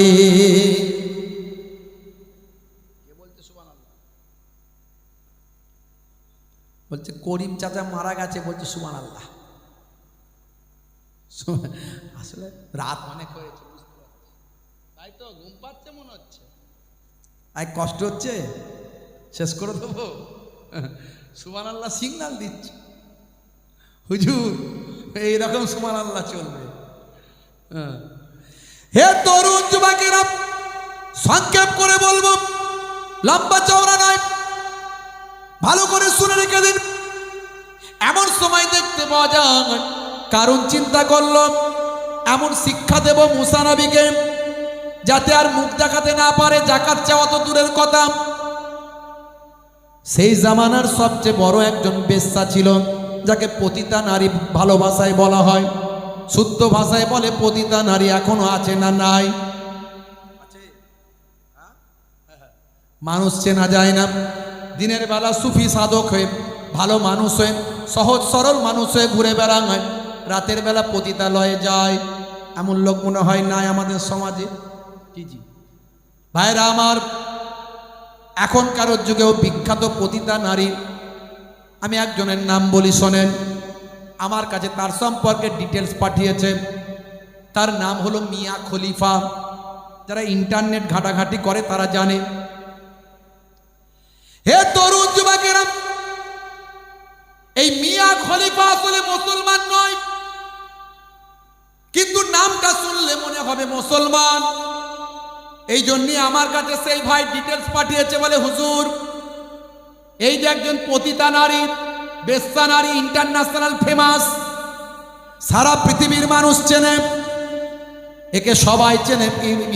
বলছে করিম চাচা মারা গেছে, বলছে সুবহানাল্লাহ। আসলে রাত অনেক হয়েছে, বুঝতে পারছি, তাই তো ঘুম পাচ্ছে মনে হচ্ছে। আর কষ্ট হচ্ছে, শেষ করে দেবো। সুবহানাল্লাহ সিগন্যাল দিচ্ছে, হুজুর এইরকম সুবহানাল্লাহ চলবে। হে তরুণ যুবকেরা, সংক্ষেপ করে বলবো, লম্বা চওড়া নয়, ভালো করে শুনে রেখে দিন। এমন সময় দেখতে পাওয়া যায় কারুন চিন্তা করল এমন শিক্ষা দেব মুসা নবীকে যাতে আর মুখ দেখাতে না পারে, যাকাত চাওয়া তো দূরের কথা। সেই জামানার সবচেয়ে বড় একজন বেশ্যা ছিল, যাকে পতিতা নারী ভালো ভাষায় বলা হয়, শুদ্ধ ভাষায় বলে পতিতা নারী। এখনো আছে না নাই? মানুষ চেনা যায় না। দিনের বেলা সুফি সাধক হয়ে, ভালো মানুষ হয়ে, সহজ সরল মানুষ হয়ে ঘুরে বেড়ায়, রাতের বেলা পতিতালয়ে যায়। এমন লোক মনে হয় নাই আমাদের সমাজে? জি জি ভাইরা আমার, এখনকার যুগেও বিখ্যাত পতিতা নারী, আমি একজনের নাম বলি শোনেন। আমার কাছে তার সম্পর্কে ডিটেলস পাঠিয়েছে। তার নাম হলো মিয়া খলিফা। যারা ইন্টারনেট ঘাটাঘাটি করে তারা জানে। হে তরুণ যুবকেরা, এই মিয়া খলিফা আসলে মুসলমান নয়, কিন্তু নামটা শুনলে মনে হবে মুসলমান। এই জন্যই আমার কাছে সেই ভাই ডিটেলস পাঠিয়েছে, বলে হুজুর এই যে একজন পতিতা নারী, বেশ্যা নারী, ইন্টারন্যাশনাল ফেমাস, সারা পৃথিবীর মানুষ চেনে একে, সবাই চেনে,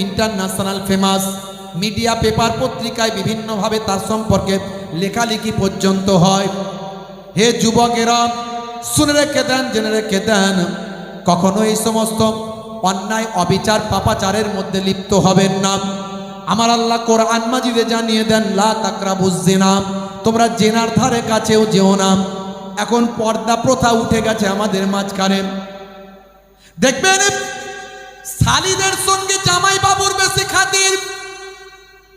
ইন্টারন্যাশনাল ফেমাস। মিডিয়া, পেপার, পত্রিকায় বিভিন্নভাবে তার সম্পর্কে লেখালেখি পর্যন্ত হয়। হে যুবকেরা, শুনে রেখে দেন, জেনে রেখে দেন, কখনো এই সমস্ত অন্যায়, অবিচার, পাপাচারের মধ্যে লিপ্ত হবেন না। আমার আল্লাহ কোরআন মাজিদে জানিয়ে দেন, লা তাকরাবুজ জিনা, তোমরা জেনার ধারে কাছেও যেও না। এখন পর্দা প্রথা উঠে গেছে আমাদের মাঝখানে। দেখবেন শালিদের সঙ্গে জামাই বাবুর বেশি খাতির,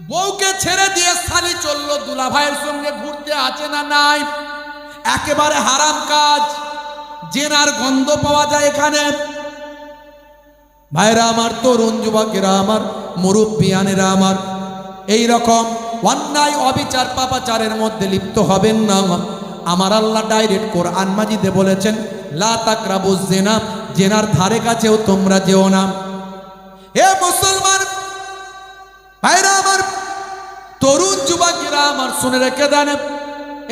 বউকে ছেড়ে দিয়ে শালি চললো দুলা ভাইয়ের সঙ্গে ঘুরতে, আছে না নাই? একেবারে হারাম কাজ, জেনার গন্ধ পাওয়া যায় এখানে। ভাইরা আমার, তরুণ যুবকেরা আমার, মুরব্বিয়ানেরা আমার, এই রকম অন্যায়, অবিচার, পাপাচারের মধ্যে লিপ্ত হবেন না। আমার আল্লাহ ডাইরেক্ট কোরআন মাজিদে বলেছেন, লা তাকরাবুজ জিনা, জেনার ধারে কাছেও তোমরা যেও না। হে মুসলমান ভাইরা আমার, তরুণ যুবকেরা আমার, শুনে রেখে দেন,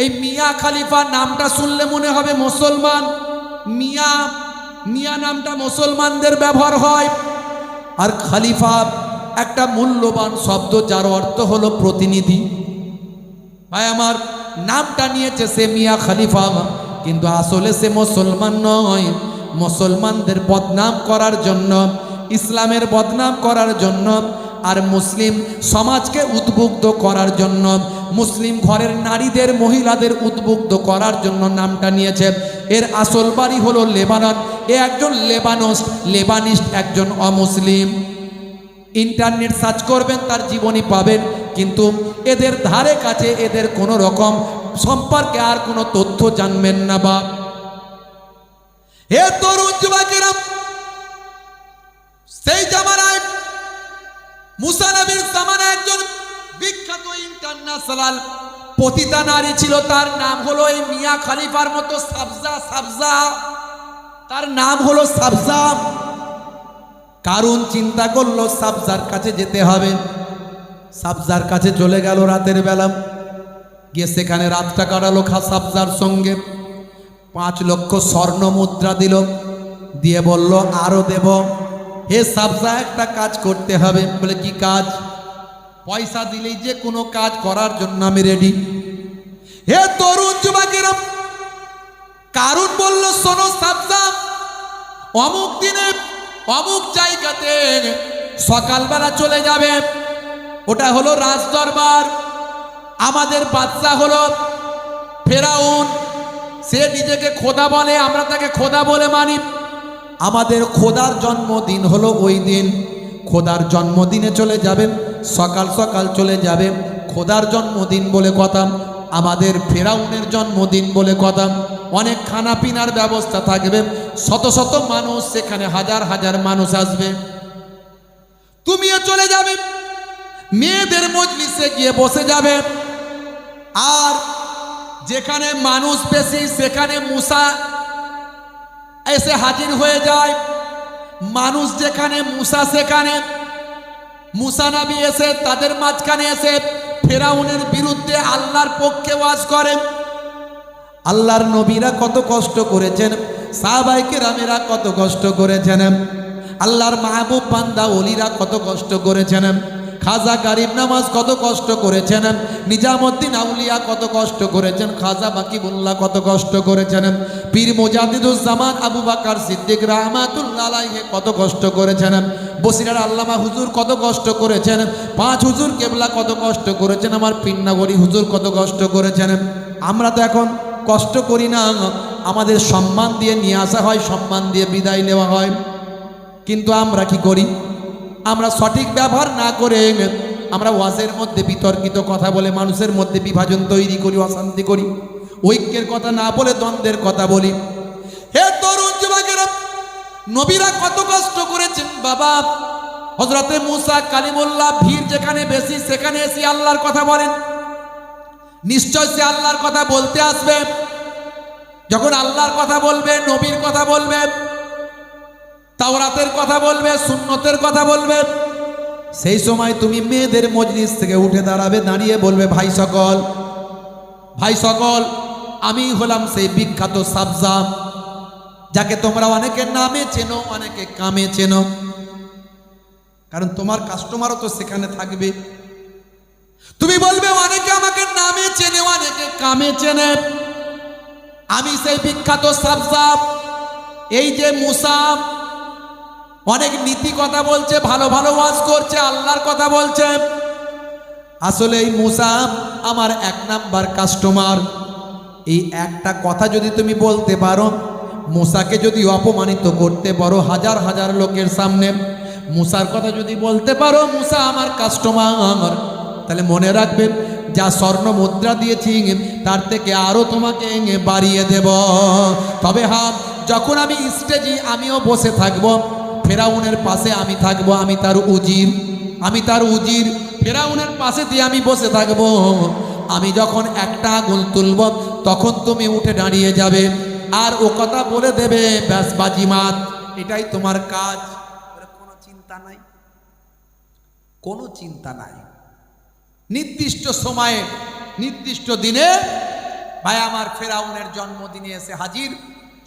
এই মিয়া খলিফা নামটা শুনলে মনে হবে মুসলমান। মিয়া, মিয়া নামটা মুসলমানদের ব্যবহার হয়, আর খলিফা একটা মূল্যবান শব্দ, যার অর্থ হলো প্রতিনিধি। ভাই আমার, নামটা নিয়েছে সে মিয়া খলিফা, কিন্তু আসলে সে মুসলমান নয়। মুসলমানদের বদনাম করার জন্য, ইসলামের বদনাম করার জন্য, আর মুসলিম সমাজকে উদ্বুদ্ধ করার জন্য, মুসলিম ঘরের নারীদের, মহিলাদের উদ্বুদ্ধ করার জন্য নামটা নিয়েছে। এর আসল বাড়ি হলো লেবানন। এ একজন লেবানিস্ট, একজন অমুসলিম। ইন্টারনেট সার্চ করবেন, তার জীবনী পাবেন, কিন্তু এদের ধারে কাছে, এদের কোনো রকম সম্পর্কে আর কোনো তথ্য জানবেন না। বা হে তরুণ যুবকেরা, সেই জামানায়, মুসা নবীর জামানায় একজন বিখ্যাত ইন্টারন্যাশনাল পতিতা নারী ছিল, তার নাম হলো এই মিয়া খলিফার মতো সাবজা, তার নাম হলো সাবজা। কারণ চিন্তা করলো সাবজার কাছে যেতে হবে, সাবজার কাছে চলে গেল রাতের বেলা, গিয়ে সেখানে রাতটা কাটালো সাবজার সঙ্গে। 5 লক্ষ স্বর্ণ মুদ্রা দিল, দিয়ে বলল আরো দেব। হে সাবজা, একটা কাজ করতে হবে। বলে কি কাজ? পয়সা দিলেই যে কোনো কাজ করার জন্য আমি রেডি। হে তরুণ যুবকেরা, কারণ বলল, শোনো সাবজা, অমুক দিনে অমুক জায়গাতে সকালবেলা চলে যাবে, ওটা হলো রাজদরবার। আমাদের বাদশা হলো ফেরাউন, সে নিজেকে খোদা বলে, আমরা তাকে খোদা বলে মানি। আমাদের খোদার জন্মদিন হলো ওই দিন। খোদার জন্মদিনে চলে যাবেন, সকাল সকাল চলে যাবে। খোদার জন্মদিন বলে কথা, আমাদের ফেরাউনের জন্মদিন বলে কথা। অনেক খানা পিনার ব্যবস্থা থাকবে, শত শত মানুষ, সেখানে হাজার হাজার মানুষ আসবে। তুমিও চলে যাবে, মেয়েদের মজলিসে গিয়ে বসে যাবে। আর যেখানে মানুষ বেশি, সেখানে মুসা এসে হাজির হয়ে যায়। মানুষ যেখানে, মুসা সেখানে। মুসা নবী এসে তাদের মাঝখানে এসে ফেরাউনের বিরুদ্ধে আল্লাহর পক্ষে ওয়াজ করেন। আল্লাহর নবীরা কত কষ্ট করেছেন, সাহাবায়ে কেরামেরা কত কষ্ট করেছেন, আল্লাহর মাহবুব বান্দা ওলিরা কত কষ্ট করেছেন, খাজা গরিব নামাজ কত কষ্ট করেছেন, নিজামুদ্দিন আউলিয়া কত কষ্ট করেছেন, খাজা বাকিবুল্লাহ কত কষ্ট করেছেন, পীর মুজাদ্দিদুজ্জামান আবু বকর সিদ্দিক রাহমাতুল্লাহ আলাইহি কত কষ্ট করেছেন, বসিরার আল্লামা হুজুর কত কষ্ট করেছেন, 5 হুজুর কেবলা কত কষ্ট করেছেন, আমার পিন্নাগরি হুজুর কত কষ্ট করেছেন। আমরা তো এখন কষ্ট করি না, আমাদের সম্মান দিয়ে নিয়ে আসা হয়, সম্মান দিয়ে বিদায় নেওয়া হয়। কিন্তু আমরা কি করি? আমরা সঠিক ব্যবহার না করে আমরা ওয়াজের মধ্যে বিতর্কিত কথা বলে মানুষের মধ্যে বিভাজন তৈরি করি, অশান্তি করি, ঐক্যের কথা না বলে দ্বন্দ্বের কথা বলি। হে তরুণ যুবকেরা, নবীরা কত কষ্ট করেছেন বাবা। হযরতে মুসা কালিমুল্লাহ ভিড় যেখানে বেশি সেখানে এসে আল্লাহর কথা বলেন। নিশ্চয় সে আল্লাহর কথা বলতে আসবে। যখন আল্লাহর কথা বলবে, নবীর কথা বলবে, তাওরাতের কথা বলবে, সুন্নতের কথা বলবে, সেই সময় তুমি মেয়েদের মজলিস থেকে উঠে দাঁড়াবে, দাঁড়িয়ে বলবে, ভাই সকল, আমি হলাম সেই বিখ্যাত সাবজা, যাকে তোমরা অনেকে নামে চেনো, অনেকে কামে চেনো। কারণ তোমার কাস্টমারও তো সেখানে থাকবে। তুমি বলবে, অনেকে আমাকে নামে চেনে, অনেকে কামে চেনে। আমি সেই বিখ্যাত সাবজা। এই যে মুসা অনেক নীতি কথা বলছে, ভালো ভালো ওয়াজ করছে, আল্লাহর কথা বলছে। আসলে এই মুসা আমার 1 নাম্বার কাস্টমার। এই একটা কথা যদি তুমি বলতে পারো, মুসাকে যদি অপমানিত করতে পারো হাজার হাজার লোকের সামনে, মুসার কথা যদি বলতে পারো মুসা আমার কাস্টমার, তাহলে মনে রাখবেন, যা স্বর্ণ মুদ্রা দিয়েছি তার থেকে আরো তোমাকে বাড়িয়ে দেব। তবে হ্যাঁ, যখন আমি স্টেজে আমিও বসে থাকবো, ফেরাউনের পাশে আমি থাকবো, আমি তার উজির, ফেরাউনের পাশে দিয়ে আমি বসে থাকবো। আমি যখন একটা আঙুল তুলব, তখন তুমি উঠে দাঁড়িয়ে যাবে আর ও কথা বলে দেবে, ব্যাস বাজিমাত, এটাই তোমার কাজ। কোনো চিন্তা নাই। নির্দিষ্ট সময়ে নির্দিষ্ট দিনে ভাই আমার ফেরাউনের জন্মদিনে এসে হাজির,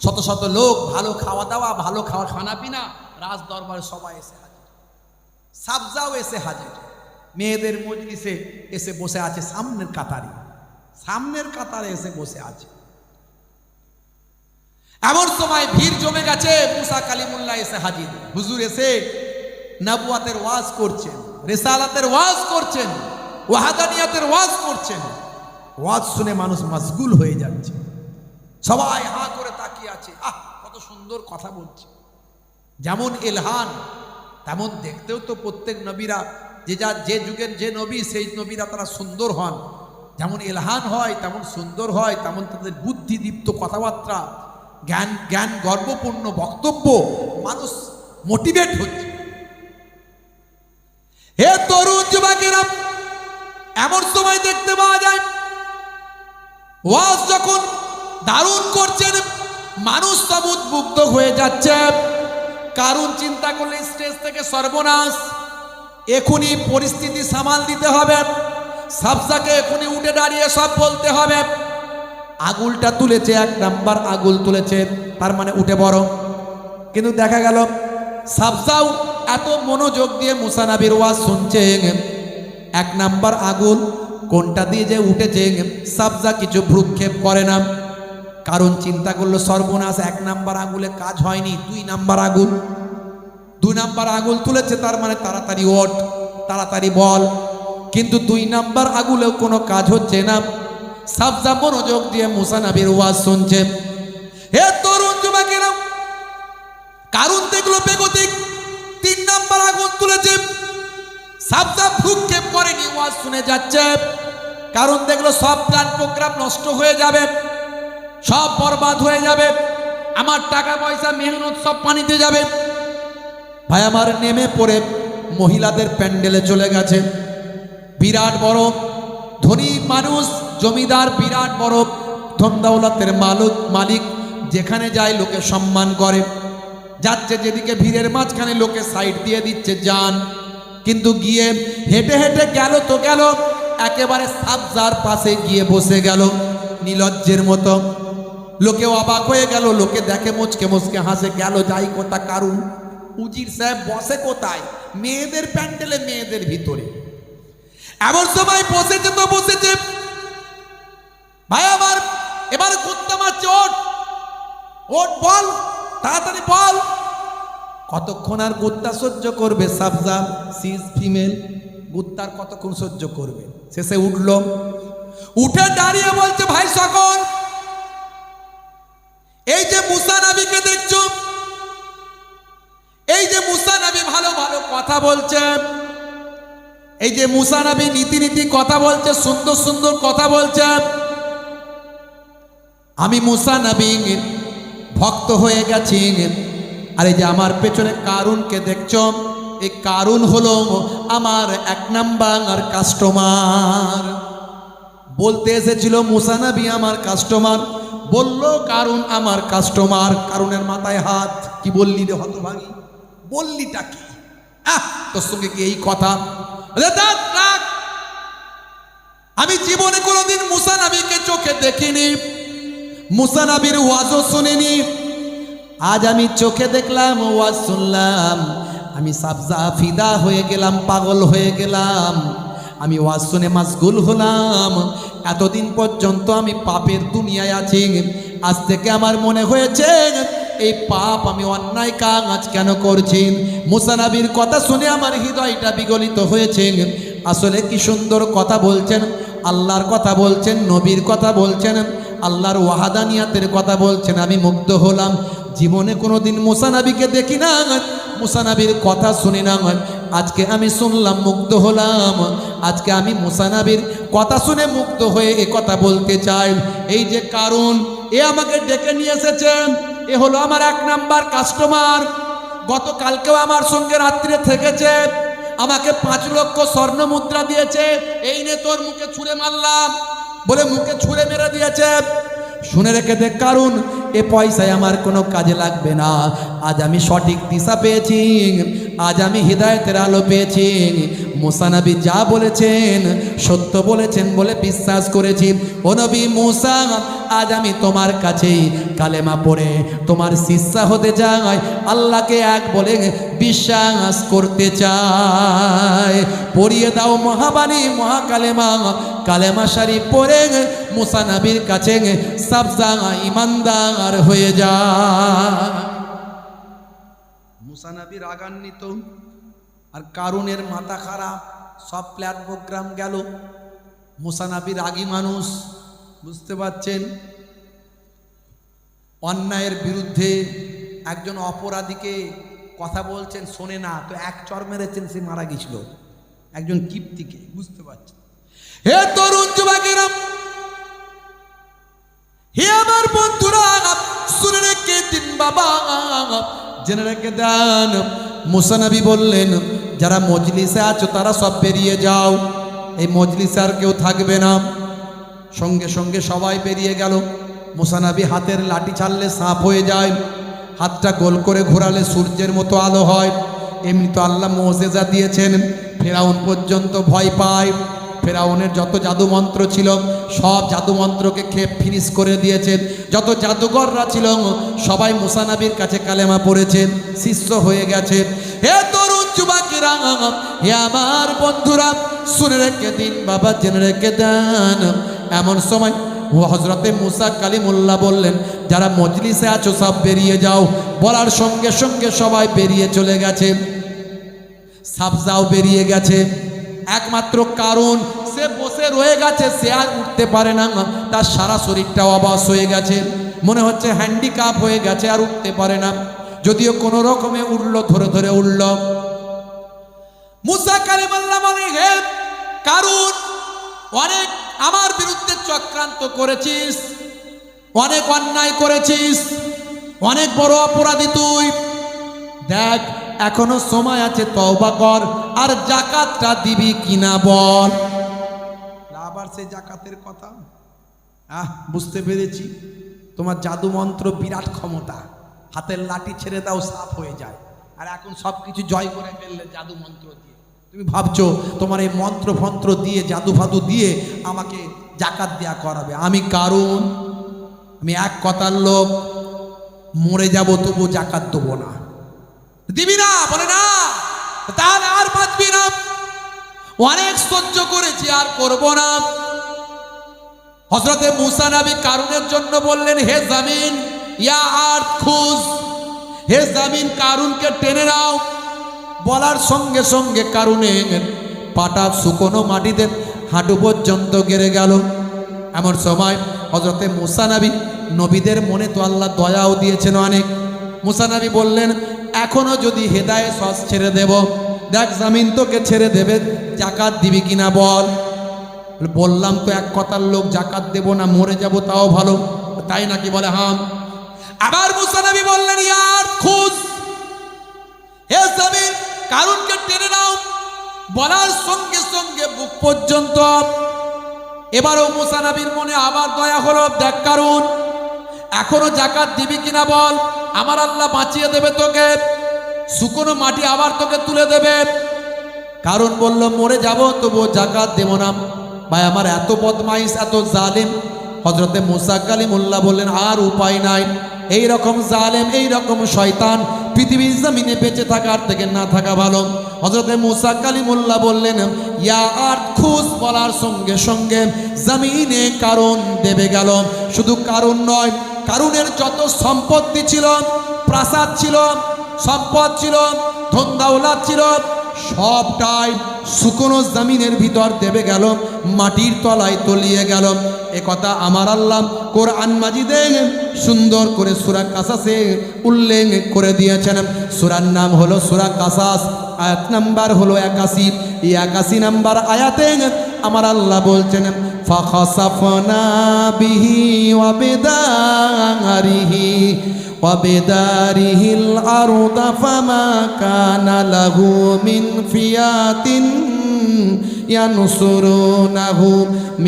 শত শত লোক, ভালো খাওয়া দাওয়া, ভালো খানা পিনা, রাজ দরবারে সবাই এসে হাজির। সাবজাও এসে হাজির, মেয়েদের মজলিসে এসে বসে আছে, সামনের কাতারে এসে বসে আছে। এমন সময় ভিড় জমে গেছে, মুসা কালিমুল্লাহ এসে হাজির। হুজুর এসে নবুয়াতের ওয়াজ করছেন, রিসালাতের ওয়াজ করছেন, ওয়াহাদানিয়াতের ওয়াজ করছেন। ওয়াজ শুনে মানুষ মশগুল হয়ে যাচ্ছে, সবাই হাঁ করে তাকিয়ে আছে। কত সুন্দর কথা বলছে। যেমন ইলহান, তেমন দেখতেও তো প্রত্যেক নবীরা, যে যুগের যে নবী, সেই নবীরা তারা সুন্দর হন। যেমন ইলহান হয় তেমন সুন্দর হয়, তেমন তাদের বুদ্ধিদীপ্ত কথাবার্তা, জ্ঞান গর্বপূর্ণ বক্তব্য, মানুষ মোটিভেট হচ্ছে। হে তরুণ যুবকেরা, এমন সময় দেখতে পাওয়া যায় ওয়াজ যখন দারুণ করছেন, মানুষ সব উদ্বুদ্ধ হয়ে যাচ্ছে। কারণ চিন্তা করলে স্টেজ থেকে সর্বনাশ, এখনই পরিস্থিতি সামাল দিতে হবে, সাবজাকে এখনই উঠে দাঁড়িয়ে সব বলতে হবে। আগুলটা তুলেছে, 1 নাম্বার আগুল তুলেছে, তার মানে উঠে বড়। কিন্তু দেখা গেল সাবজাও এত মনোযোগ দিয়ে মুসা নবীর ওয়াজ শুনছে, 1 নাম্বার আগুল কোনটা দিয়ে যে উঠেছে সাবজা কিছু ভ্রুক্ষেপ করে না। কারণ চিন্তা করলো সর্বনাশ, 1 নাম্বার আগুলে কাজ হয়নি, 2 নাম্বার আগুল তুলেছে, তার মানে তাড়াতাড়ি ওঠ, তাড়াতাড়ি বল। কিন্তু 2 নাম্বার আগুলেও কোনো কাজ হচ্ছে না। সাবজা মনোযোগ দিয়ে মুসা নবীর ওয়াজ শুনছে। হে তরুণ যুবকেরা, কারণ দেখলো বেগতিক, 3 নাম্বার আগুন তুলেছে, সাবজা ভ্রুক্ষেপ করেনি, ওয়াজ শুনে যাচ্ছে। কারণ দেখলো সব প্ল্যান প্রোগ্রাম নষ্ট হয়ে যাবে, সব বরবাদ হয়ে যাবে, আমার টাকা পয়সা মেহনত সব পানিতে যাবে। ভাই আমার নেমে পড়ে মহিলাদের প্যান্ডেলে চলে গেছে। বিরাট বড় ধনী মানুষ, জমিদার, বিরাট বড় ধন দৌলতের মালিক, যেখানে যায় লোকে সম্মান করে। যাচ্ছে যেদিকে ভিড়ের মাঝখানে লোকে সাইড দিয়ে দিচ্ছে যান, কিন্তু গিয়ে হেঁটে হেঁটে গেল তো গেল, একেবারে সাবজার পাশে গিয়ে বসে গেল নিলজ্জের মতো। লোকে অবাক হয়ে গেল, লোকে দেখে মুচকে মুচকে হাসে, গেল যাই কোথা। কারণ উজির সাহেব বসে কোথায়? মেয়েদের প্যান্ডেলে, মেয়েদের ভিতরে। এমন সময় বসেছে তো বসেছে, ভাই আমার এবার গুত্তা মারছে, ওট বল, তাড়াতাড়ি বল। কতক্ষণ আর গুত্তা সহ্য করবে সাবজা? সিজ ফিমেল, গুত্তার কতক্ষণ সহ্য করবে? শেষে উঠলো, উঠে দাঁড়িয়ে বলছে, ভাই সকল, এই যে মুসা নবীকে দেখছো, এই যে মুসা নবী ভালো ভালো কথা বলছে, এই যে মুসা নবী নীতি নীতি কথা বলছে, সুন্দর সুন্দর কথা বলছে, আমি মুসা নবী ভক্ত হয়ে গেছি। আর এই যে আমার পেছনে কারুনকে দেখছো, এই কারুন হলো আমার 1 নাম্বার কাস্টমার। বলতে এসেছিল মুসা নবী আমার কাস্টমার, বলল কারুন আমার কাস্টমার। কারুনের মাথায় হাত। কি বললি রে হতভাগী, বললিটা কি? তোর সঙ্গে কি এই কথা? আমি জীবনে কোনোদিন মুসা নবীকে চোখে দেখিনি, মুসা নবীর ওয়াজও শুনিনি। আজ আমি চোখে দেখলাম, ওয়াজ শুনলাম, আমি সাবজা ফিদা হয়ে গেলাম, পাগল হয়ে গেলাম। আমি ওয়াজ শুনে মাশগুল হলাম। এতদিন পর্যন্ত আমি পাপের দুনিয়ায় আছি, আজ থেকে আমার মনে হয়েছে এই পাপ, আমি অন্যায় কাজ কেন করছি। মুসা নবীর কথা শুনে আমার হৃদয়টা বিগলিত হয়েছে। আসলে কি সুন্দর কথা বলছেন, আল্লাহর কথা বলছেন, নবীর কথা বলছেন, আল্লাহর ওয়াহাদানিয়াতের কথা বলছেন। আমি মুগ্ধ হলাম। জীবনে কোনোদিন মুসা নবীকে দেখি না, মুসা নবীর কথা শুনি না। আজকে আমি শুনলাম, মুগ্ধ হলাম। আজকে আমি মুসা নবীর কথা শুনে মুগ্ধ হয়ে এ কথা বলতে চাই। এই যে কারুন, এ আমাকে ডেকে নিয়ে এসেছেন, এ হলো আমার 1 নাম্বার কাস্টমার। গতকালকেও আমার সঙ্গে রাত্রে থেকেছে, আমাকে 5 লক্ষ স্বর্ণ মুদ্রা দিয়েছে। এই নে তোর মুখে ছুঁড়ে মারলাম বলে মুখে ছুঁড়ে মেরে দিয়েছে। শুনে রেখে দেখ কারুন, এ পয়সায় আমার কোনো কাজে লাগবে না। আজ আমি সঠিক দিশা পেয়েছি, আজ আমি হিদায়াতের আলো পেয়েছি। মুসা নবী যা বলেছেন সত্য বলেছেন বলে বিশ্বাস করেছি। ও নবী মুসা, আজ আমি তোমার কাছেই কালেমা পড়ে তোমার শিষ্যা হতে চাই, আল্লাহকে এক বলে বিশ্বাস করতে চাই। পড়িয়ে দাও মহাবাণী মহাকালেমা, কালেমা শরীফ পড়ে মুসা নবীর কাছে সাবজা ইমানদার হয়ে যায়। মুসা নবী রাগান্বিত, আর কারুনের মাথা খারাপ, সব প্ল্যান প্রোগ্রাম গেল। মুসা নবী রাগী মানুষ, বুঝতে পারছেন। অন্যায়ের বিরুদ্ধে একজন অপরাধীকে কথা বলছেন, শোনে না, তো 1 চড় মেরেছেন, সে মারা গেছিল। একজন কিপ্তিকে, বুঝতে পারছেন। হে তরুণ যুবকেরা, হে আমার বন্ধুরা, শুনে রেখে দিন বাবা, জেনে রেখে দেন। মুসা নবী বললেন, যারা মজলিসে আছো তারা সব বেরিয়ে যাও, এই মজলিসে আর কেউ থাকবে না। সঙ্গে সঙ্গে সবাই বেরিয়ে গেল। মুসা নবী হাতের লাঠি ছাড়লে সাপ হয়ে যায়, হাতটা গোল করে ঘোরালে সূর্যের মতো আলো হয়। এমনি তো আল্লাহ মুজিজা দিয়েছেন, ফেরাউন পর্যন্ত ভয় পায়। ফেরাউনের যত জাদু মন্ত্র ছিল সব জাদু মন্ত্রকে খেয়ে ফিনিশ করে দিয়েছেন। যত জাদুঘররা ছিল সবাই মুসা নবীর কাছে কালেমা পড়েছেন, শিষ্য হয়ে গেছে। হে তরুণ যুবকেরা, হে আমার বন্ধুরা, শুনে রেখে দিন বাবা, জেনে রেখে দেন। এমন সময় হযরতে মুসা কালিমুল্লাহ বললেন, যারা মজলিসে আছো সব বেরিয়ে যাও। বলার সঙ্গে সঙ্গে সবাই বেরিয়ে চলে গেছে। সাবজাও বেরিয়ে গেছে। একমাত্র কারুন, সে বসে রয়ে গেছে, সে আর উঠতে পারে না। তার সারা শরীরটা অবশ হয়ে গেছে, মনে হচ্ছে হ্যান্ডিক্যাপ হয়ে গেছে, আর উঠতে পারে না। যদিও কোনো রকমে উঠলো, ধরে ধরে উঠল। মুসা কালিমুল্লাহ বলে, হে কারুন, অনেক আমার বিরুদ্ধে চক্রান্ত করেছিস, অনেক অন্যায় করেছিস, অনেক বড় অপরাধী তুই। দেখ, এখনো সময় আছে, তওবা কর, আর যাকাতটা দিবি কিনা বল। আবার সে যাকাতের কথা। বুঝতে পেরেছি, তোমার জাদু মন্ত্র বিরাট ক্ষমতা, হাতের লাঠি ছেড়ে দাও সাপ হয়ে যায়, আর এখন সবকিছু জয় করে ফেললে জাদু মন্ত্র দিয়ে। তুমি ভাবছো তোমার এই মন্ত্র ফন্ত্র দিয়ে, জাদু ফাদু দিয়ে আমাকে যাকাত দেয়া করাবে। আমি কারুন, আমি এক কথার লোক, মরে যাব তবু যাকাত দেবো না। দিবি না? বলে না, তাহলে আর বাঁচবি না। অনেক সহ্য করেছি, আর করব না। হযরতে মুসা নবী কারুনের জন্য বললেন, হে জমিন, ইয়া আরদ খুজ, হে জমিন কারুনকে টেনে নাও। বলার সঙ্গে সঙ্গে কারুনের পাটা শুকনো মাটিতে হাঁটু পর্যন্ত গেড়ে গেল। এমন সময় হযরতে মুসা নবী, নবীদের মনে তো আল্লাহ দয়াও দিয়েছেন অনেক। মুসা নবী বললেন, এখনো যদি হেদায়েত সস ছেড়ে দেব। দেখ, জমিন তোকে ছেড়ে দেবে, যাকাত দিবি কিনা বল। বললাম তো এক কথার লোক, যাকাত দেব না, মরে যাব তাও ভালো। তাই নাকি? বলে হ্যাঁ। আবার মুসা নবী বললেন, ইয়া আরদ খুজ, হে জমিন কারুনকে টেনে নাও। বলার সঙ্গে সঙ্গে বুক পর্যন্ত। এবারও মুসা নবীর মনে আবার দয়া হলো, দেখ কারুন এখনো জাকাত দিবি কিনা বল, আমার আল্লাহ বাঁচিয়ে দেবে তোকে, শুকনো মাটি আবার তোকে তুলে দেবে। কারণ বলল মরে যাব তবুও জাকাত দেব না। ভাই আমার এত বদমাইশ, এত জালিম। হযরতে মুসা কালিমুল্লাহ বললেন আর উপায় নাই, এই রকম জালেম, এই রকম শয়তান পৃথিবীর জমিনে বেঁচে থাকার থেকে না থাকা ভালো। হযরতে মুসা কালিমুল্লাহ বললেন ইয়া আরদ খুস, বলার সঙ্গে সঙ্গে জমিনে কারণ দেবে গেল। শুধু কারণ নয়, কারুনের যত সম্পত্তি ছিল, প্রাসাদ ছিল, সম্পদ ছিল, ধন দৌলত ছিল, সবটাই শুকনো জমিনের ভিতর দেবে গেল, মাটির তলায় তলিয়ে গেল। এ কথা আমার আল্লাহ কোরআন মাজিদে সুন্দর করে সূরা কাসাসে উল্লেখ করে দিয়েছেন। সূরার নাম হলো সূরা কাসাস, আয়াত নাম্বার হলো 81। এই 81 নাম্বার আয়াতে আমার আল্লাহ বলছেন ফাখাসাফনা বিহি ওয়া বিদারিহি وبداره الأرض فما كان له من فئة ينصرونه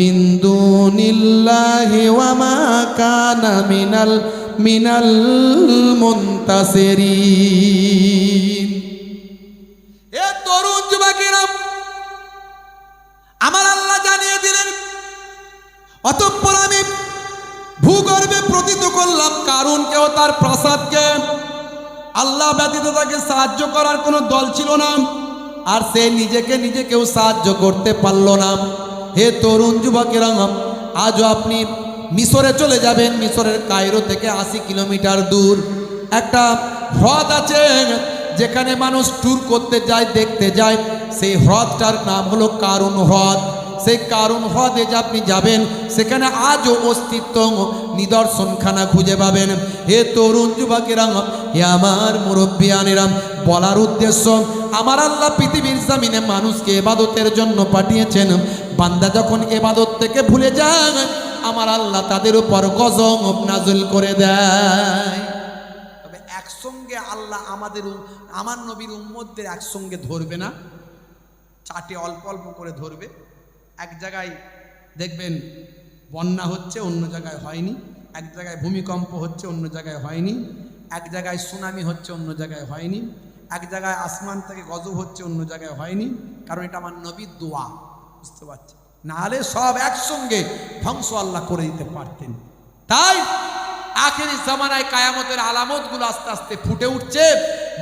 من دون الله وما كان من المنتصرين। এ তরুণ যুবকেরা, আমার আল্লাহ জানিয়ে দিলেন, অতঃপর আমি ভূগর্ভে প্রতীত করলাম কারুনকেও তার প্রাসাদকে। আল্লাহ ব্যতীত তাকে সাহায্য করার কোনো দল ছিল না, আর সে নিজে কেউ সাহায্য করতে পারল না। হে তরুণ যুবকেরা, আজও আপনি মিশরে চলে যাবেন। মিশরের কায়রো থেকে 80 কিলোমিটার দূর একটা হ্রদ আছে, যেখানে মানুষ ট্যুর করতে যায়, দেখতে যায়। সেই হ্রদটার নাম হলো কারুন হ্রদ। সেই কারুন হ্রদে যে আপনি যাবেন, সেখানে আজও অস্তিত্ব নিদর্শনখানা খুঁজে পাবেন। হে তরুণ যুবকেরা, হে আমার মুরব্বিয়ানেরা, বলার উদ্দেশ্য আমার আল্লাহ পৃথিবীর জমিনে মানুষকে ইবাদতের জন্য পাঠিয়েছেন। বান্দা যখন ইবাদত থেকে ভুলে যায়, আমার আল্লাহ তাদের উপর গজব নাযিল করে দেয়। তবে একসঙ্গে আল্লাহ আমার নবীর উম্মতদের একসঙ্গে ধরবে না, চাটে অল্প অল্প করে ধরবে। এক জায়গায় দেখবেন বন্যা হচ্ছে, অন্য জায়গায় হয়নি। এক জায়গায় ভূমিকম্প হচ্ছে, অন্য জায়গায় হয়নি। এক জায়গায় সুনামি হচ্ছে, অন্য জায়গায় হয়নি। এক জায়গায় আসমান থেকে গজব হচ্ছে, অন্য জায়গায় হয়নি। কারণ এটা আমার নবীর দোয়া, বুঝতে পারছেন? নাহলে সব একসঙ্গে ধ্বংস আল্লাহ করে দিতে পারতেন। তাই আখেরি জামানায় কায়ামতের আলামতগুলো আস্তে আস্তে ফুটে উঠছে।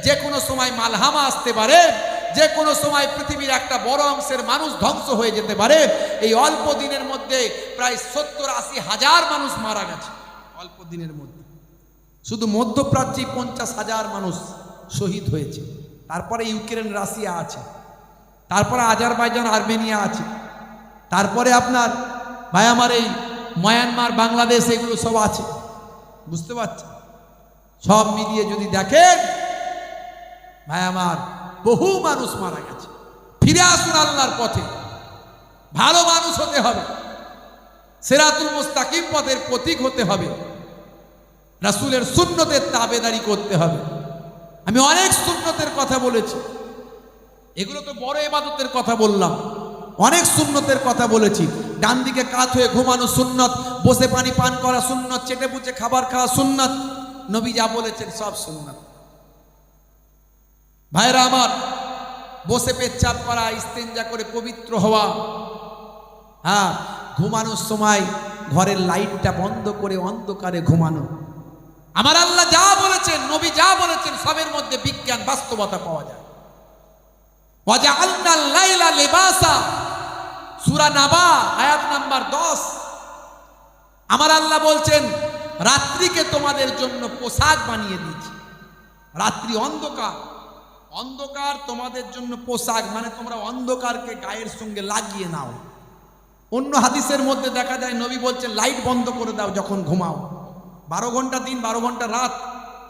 যে কোনো সময় মালহামা আসতে পারে, যে কোনো সময় পৃথিবীর একটা বড় অংশের মানুষ ধ্বংস হয়ে যেতে পারে। এই অল্প দিনের মধ্যে প্রায় 70-80 হাজার মানুষ মারা গেছে অল্প দিনের মধ্যে। শুধু মধ্যপ্রাচ্যে 50,000 মানুষ শহীদ হয়েছে। তারপরে ইউক্রেন, রাশিয়া আছে, তারপরে আজারবাইজান, আর্মেনিয়া আছে, তারপরে আপনার ভাই আমার এই মায়ানমার, বাংলাদেশ, এগুলো সব আছে, বুঝতে পারছেন? সব মিলিয়ে যদি দেখেন ভাই আমার, বহু মানুষ মারা গেছে। ফিরে আসুন আল্লাহর পথে, ভালো মানুষ হতে হবে, সিরাতুল মুস্তাকিম পথের প্রতীক হতে হবে, রাসূলের সুন্নতের তাবেদারি করতে হবে। আমি অনেক সুন্নতের কথা বলেছি, এগুলো তো বড় ইবাদতের কথা বললাম। অনেক সুন্নতের কথা বলেছি। ডান দিকে কাত হয়ে ঘুমানো সুন্নত, বসে পানি পান করা সুন্নত, চেটে পুচে খাবার খাওয়া সুন্নত। নবী যা বলেছেন সব সুন্নত। ভাইরা আমার, বসে পেচ্ছাপ করা, ইস্তেঞ্জা করে পবিত্র হওয়া, হ্যাঁ, ঘুমানোর সময় ঘরের লাইটটা বন্ধ করে অন্ধকারে ঘুমানো। আমার আল্লাহ যা বলেছেন, নবী যা বলেছেন, সবের মধ্যে বিজ্ঞান, বাস্তবতা পাওয়া যায়। ওয়াজআলনাল লাইলা লিবাসা, সূরা নাবা আয়াত নাম্বার 10। আমার আল্লাহ বলছেন রাত্রিকে তোমাদের জন্য পোশাক বানিয়ে দিয়েছি। রাত্রি অন্ধকার, অন্ধকার তোমাদের জন্য পোশাক, মানে তোমরা অন্ধকারকে গায়ের সঙ্গে লাগিয়ে নাও। অন্য হাদিসের মধ্যে দেখা যায় নবী বলছেন লাইট বন্ধ করে দাও যখন ঘুমাও। 12 ঘন্টা দিন, 12 ঘন্টা রাত।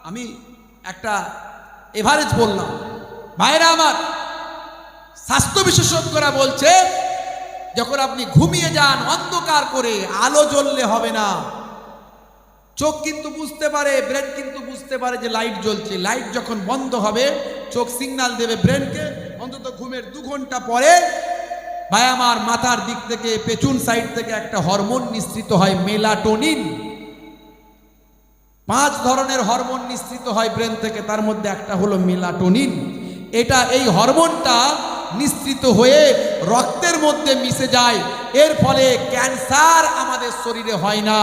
আমি একটা এভারেজ বললাম। ভাইরা আমার, স্বাস্থ্য বিশেষজ্ঞরা বলছে যখন আপনি ঘুমিয়ে যান অন্ধকার করে, আলো জ্বললে হবে না। চোখ কিন্তু বুঝতে পারে, ব্রেন কিন্তু বুঝতে পারে যে লাইট জ্বলছে। লাইট যখন বন্ধ হবে চোখ সিগন্যাল দেবে ব্রেনকে, অন্তত ঘুমের 2 ঘন্টা পরে ভাই আমার মাথার দিক থেকে পেছন সাইড থেকে একটা হরমোন নিঃসৃত হয় মেলাটোনিন। 5 ধরনের হরমোন নিঃসৃত হয় ব্রেন থেকে, তার মধ্যে একটা হলো মেলাটোনিন। এই হরমোনটা নিঃসৃত হয়ে রক্তের মধ্যে মিশে যায়, এর ফলে ক্যান্সার আমাদের শরীরে হয় না।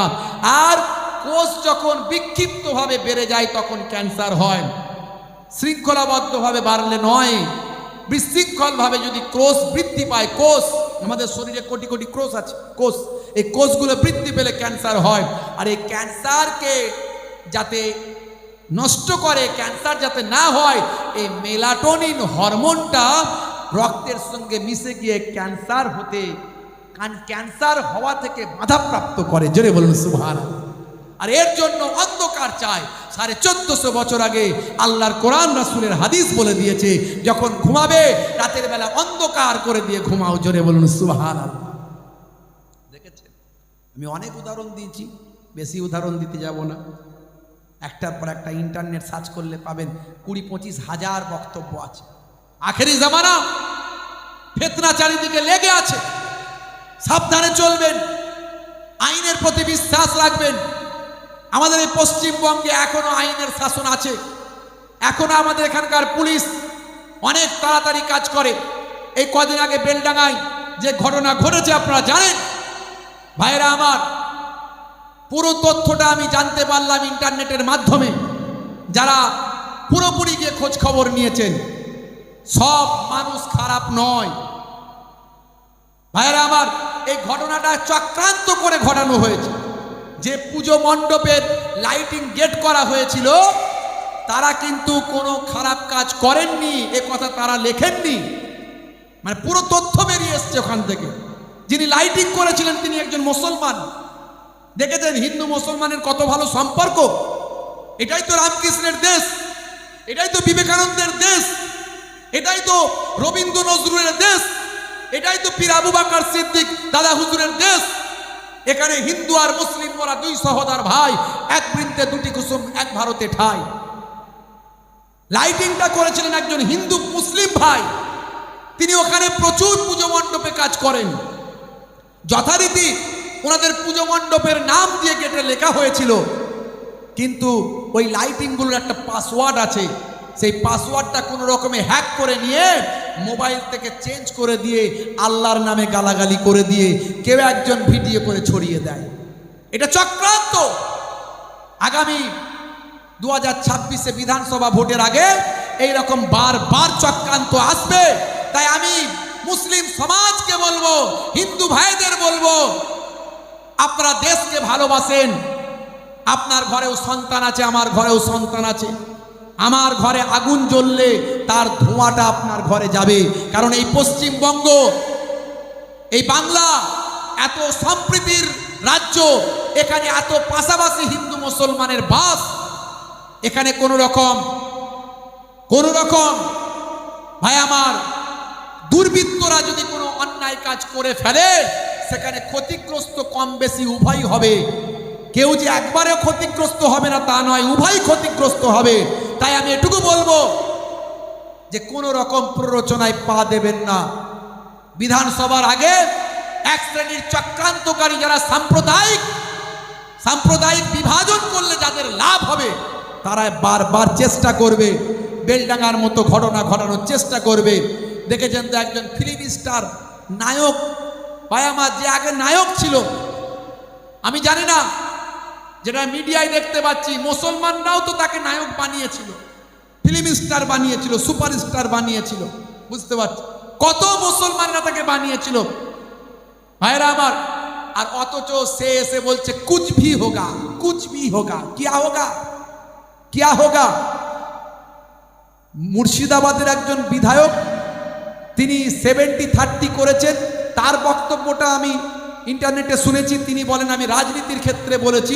আর কোষ যখন বিক্ষিপ্তভাবে বেড়ে যায় তখন ক্যান্সার হয়। শৃঙ্খলাবদ্ধভাবে বাড়লে নয়, বিশৃঙ্খলভাবে যদি কোষ বৃদ্ধি পায়, কোষ আমাদের শরীরে কোটি কোটি কোষ আছে, কোষ, এই কোষগুলো বৃদ্ধি পেলে ক্যান্সার হয়। আর এই ক্যান্সারকে যাতে নষ্ট করে, ক্যান্সার যাতে না হয়, এই মেলাটোনিন হরমোনটা রক্তের সঙ্গে মিশে গিয়ে ক্যান্সার হওয়া থেকে বাধাপ্রাপ্ত করে। জোরে বলুন সুবহানাল্লাহ। আর এর জন্য অন্ধকার চাই। 1450 বছর আগে আল্লাহর কোরআন রাসূলের হাদিস বলে দিয়েছে, যখন ঘুমাবে রাতের বেলা অন্ধকার করে দিয়ে ঘুমাও। জোরে বলুন সুবহানাল্লাহ। দেখেছেন, আমি অনেক উদাহরণ দিয়েছি, বেশি উদাহরণ দিতে যাব না। একটার পর একটা ইন্টারনেট সার্চ করলে পাবেন 20-25 হাজার বক্তব্য আছে। আখেরি জামানা, ফিতনা চারিদিকে লেগে আছে, সাবধানে চলবেন, আইনের প্রতি বিশ্বাস রাখবেন। আমাদের এই পশ্চিমবঙ্গে এখনো আইনের শাসন আছে, এখনো আমাদের এখানকার পুলিশ অনেক তাড়াতাড়ি কাজ করে। এই কদিন আগে বেলডাঙ্গায় যে ঘটনা ঘটেছে আপনারা জানেন। ভাইরা আমার, পুরো তথ্যটা আমি জানতে পারলাম ইন্টারনেটের মাধ্যমে। যারা পুরোপুরি গিয়ে খোঁজ খবর নিয়েছেন, সব মানুষ খারাপ নয়। ভাইরা আমার, এই ঘটনাটা চক্রান্ত করে ঘটানো হয়েছে। যে পুজো মণ্ডপের লাইটিং গেট করা হয়েছিল, তারা কিন্তু কোনো খারাপ কাজ করেননি, এ কথা তারা লেখেননি। মানে পুরো তথ্য বেরিয়ে এসছে ওখান থেকে। যিনি লাইটিং করেছিলেন তিনি একজন মুসলমান। দেখেছেন হিন্দু মুসলমানের কত ভালো সম্পর্ক। এটাই তো রামকৃষ্ণের দেশ, এটাই তো বিবেকানন্দের দেশ, এটাই তো রবীন্দ্র নজরুলের দেশ, এটাই তো পীর আবু বকর সিদ্দিক দাদা হুজুরের দেশ। এখানে হিন্দু আর মুসলিম ওরা 2 সহোদর ভাই, এক বৃন্তে 2টি কুসুম, এক ভারতে ঠাই। লাইটিংটা করেছিলেন একজন হিন্দু মুসলিম ভাই, তিনি ওখানে প্রচুর পুজো মণ্ডপে কাজ করেন। যথারীতি ওনাদের পুজো মণ্ডপের নাম দিয়ে গেটে লেখা হয়েছিল, কিন্তু ওই লাইটিংগুলোর একটা পাসওয়ার্ড আছে। সেই পাসওয়ার্ডটা কোনো রকমে হ্যাক করে নিয়ে মোবাইল থেকে চেঞ্জ করে দিয়ে আল্লাহর নামে গালাগালি করে দিয়ে কেউ একজন ভিডিও করে ছড়িয়ে দেয়। এটা চক্রান্ত। আগামী 2026-এ বিধানসভা ভোটের আগে এইরকম বারবার চক্রান্ত আসবে। তাই আমি মুসলিম সমাজকে বলবো, হিন্দু ভাইদের বলবো, আপনারা দেশকে ভালোবাসেন। আপনার ঘরেও সন্তান আছে, আমার ঘরেও সন্তান আছে। আমার ঘরে আগুন জ্বললে তার ধোঁয়াটা আপনার ঘরে যাবে। কারণ এই পশ্চিমবঙ্গ, এই বাংলা এত সম্প্রীতির রাজ্য, এখানে এত পাশাপাশি হিন্দু মুসলমানের বাস। এখানে কোনো রকম ভাই আমার দুর্বৃত্তরা যদি কোনো অন্যায় কাজ করে ফেলে, সেখানে ক্ষতিগ্রস্ত কম বেশি উভয়ই হবে। কেউ যে একবারে ক্ষতিগ্রস্ত হবে না তা নয়, উভয় ক্ষতিগ্রস্ত হবে। তাই আমি এটুকু বলবো যে কোনো রকম প্ররোচনায় পা দেবেন না। বিধানসভার আগে এক শ্রেণীর চক্রান্তকারী যারা সাম্প্রদায়িক বিভাজন করলে যাদের লাভ হবে, তারা বারবার চেষ্টা করবে, বেলডাঙ্গার মতো ঘটনা ঘটানোর চেষ্টা করবে। দেখেছেন তো একজন ফিল্ম স্টার নায়ক, ভাই আমার, যে আগে নায়ক ছিল, আমি জানি না, যেটা মিডিয়ায় দেখতে পাচ্ছি, মুসলমানরাও তো তাকে নায়ক বানিয়েছিল, ফিল্ম স্টার বানিয়েছিল, সুপারস্টার বানিয়েছিল। বুঝতে পারছি কত মুসলমানরা তাকে বানিয়েছিল ভাইরা আমার। আর অথচ সে এসে বলছে কুছ ভি হোগা, কুছ ভি হোগা, কিয়া হোগা। মুর্শিদাবাদের একজন বিধায়ক, তিনি 70-30 করেছেন। তার বক্তব্যটা আমি ইন্টারনেটে শুনেছি। তিনি বলেন, আমি রাজনীতির ক্ষেত্রে বলেছি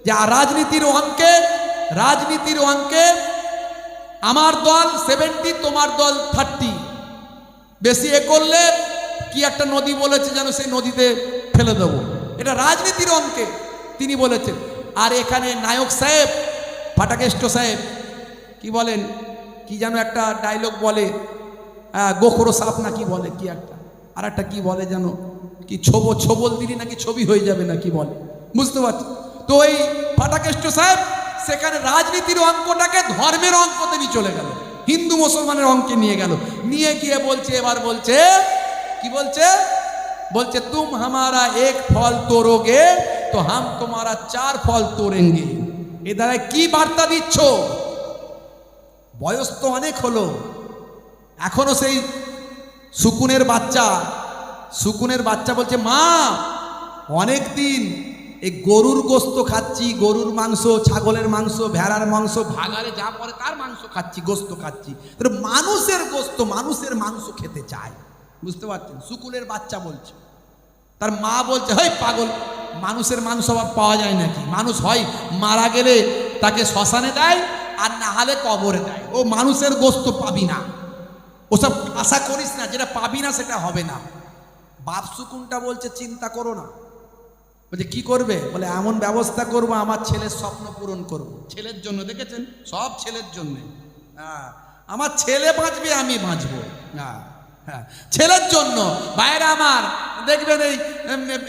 যে রাজনীতির অঙ্কে আমার দল 70, তোমার দল 30। বেশি এ করলে কি একটা নদী বলেছে যেন, সেই নদীতে ফেলে দেবো। এটা রাজনীতির অঙ্কে তিনি বলেছেন। আর এখানে নায়ক সাহেব, ফাটাকেষ্ট সাহেব কি বলেন, কি যেন একটা ডায়লগ বলে, গোখরো সাপ না কি বলে, কি একটা আর একটা কি বলে যেন, কি ছবল দিলি নাকি ছবি হয়ে যাবে না কি বলে, বুঝতে পারছি। তো ওই ফাটাকেষ্ট সাহেব সেখানে রাজনীতির অঙ্কটাকে ধর্মের অঙ্কতে নিয়ে চলে গেল, হিন্দু মুসলমানের অঙ্কে নিয়ে গেল, নিয়ে গিয়ে বলছে, এবার বলছে কি বলছে, বলছে তুম হামারা এক ফল তোড়োগে তো হাম তোমারা 4 ফল তোড়েঙ্গে। এ দ্বারা কি বার্তা দিচ্ছ? বয়স তো অনেক হলো, এখনো সেই সুকুনের বাচ্চা বলছে মা অনেক দিন এই গরুর গোস্ত খাচ্ছি, গরুর মাংস, ছাগলের মাংস, ভেড়ার মাংস, ভাগারে যা পড়ে তার মাংস খাচ্ছি, গোস্ত খাচ্ছি, মানুষের গোস্ত, মানুষের মাংস খেতে চায়, বুঝতে পারছেন? সুকুনের বাচ্চা বলছে, তার মা বলছে হেই পাগল, মানুষের মাংস আবার পাওয়া যায় নাকি? মানুষ হয় মারা গেলে তাকে শ্মশানে দেয়, আর না হলে কবরে দেয়, ও মানুষের গোস্ত পাবি না, ওসব আশা করিস না, যেটা পাবি না সেটা হবে না। বাপ সুকুনটা বলছে চিন্তা করো না। বলছে কি করবে? বলে এমন ব্যবস্থা করব, আমার ছেলের স্বপ্ন পূরণ করব। ছেলের জন্য, দেখেছেন, সব ছেলের জন্য। হ্যাঁ, আমার ছেলে বাঁচবে, আমি বাঁচবো। হ্যাঁ হ্যাঁ, ছেলের জন্য। বাইরে আমার দেখবেন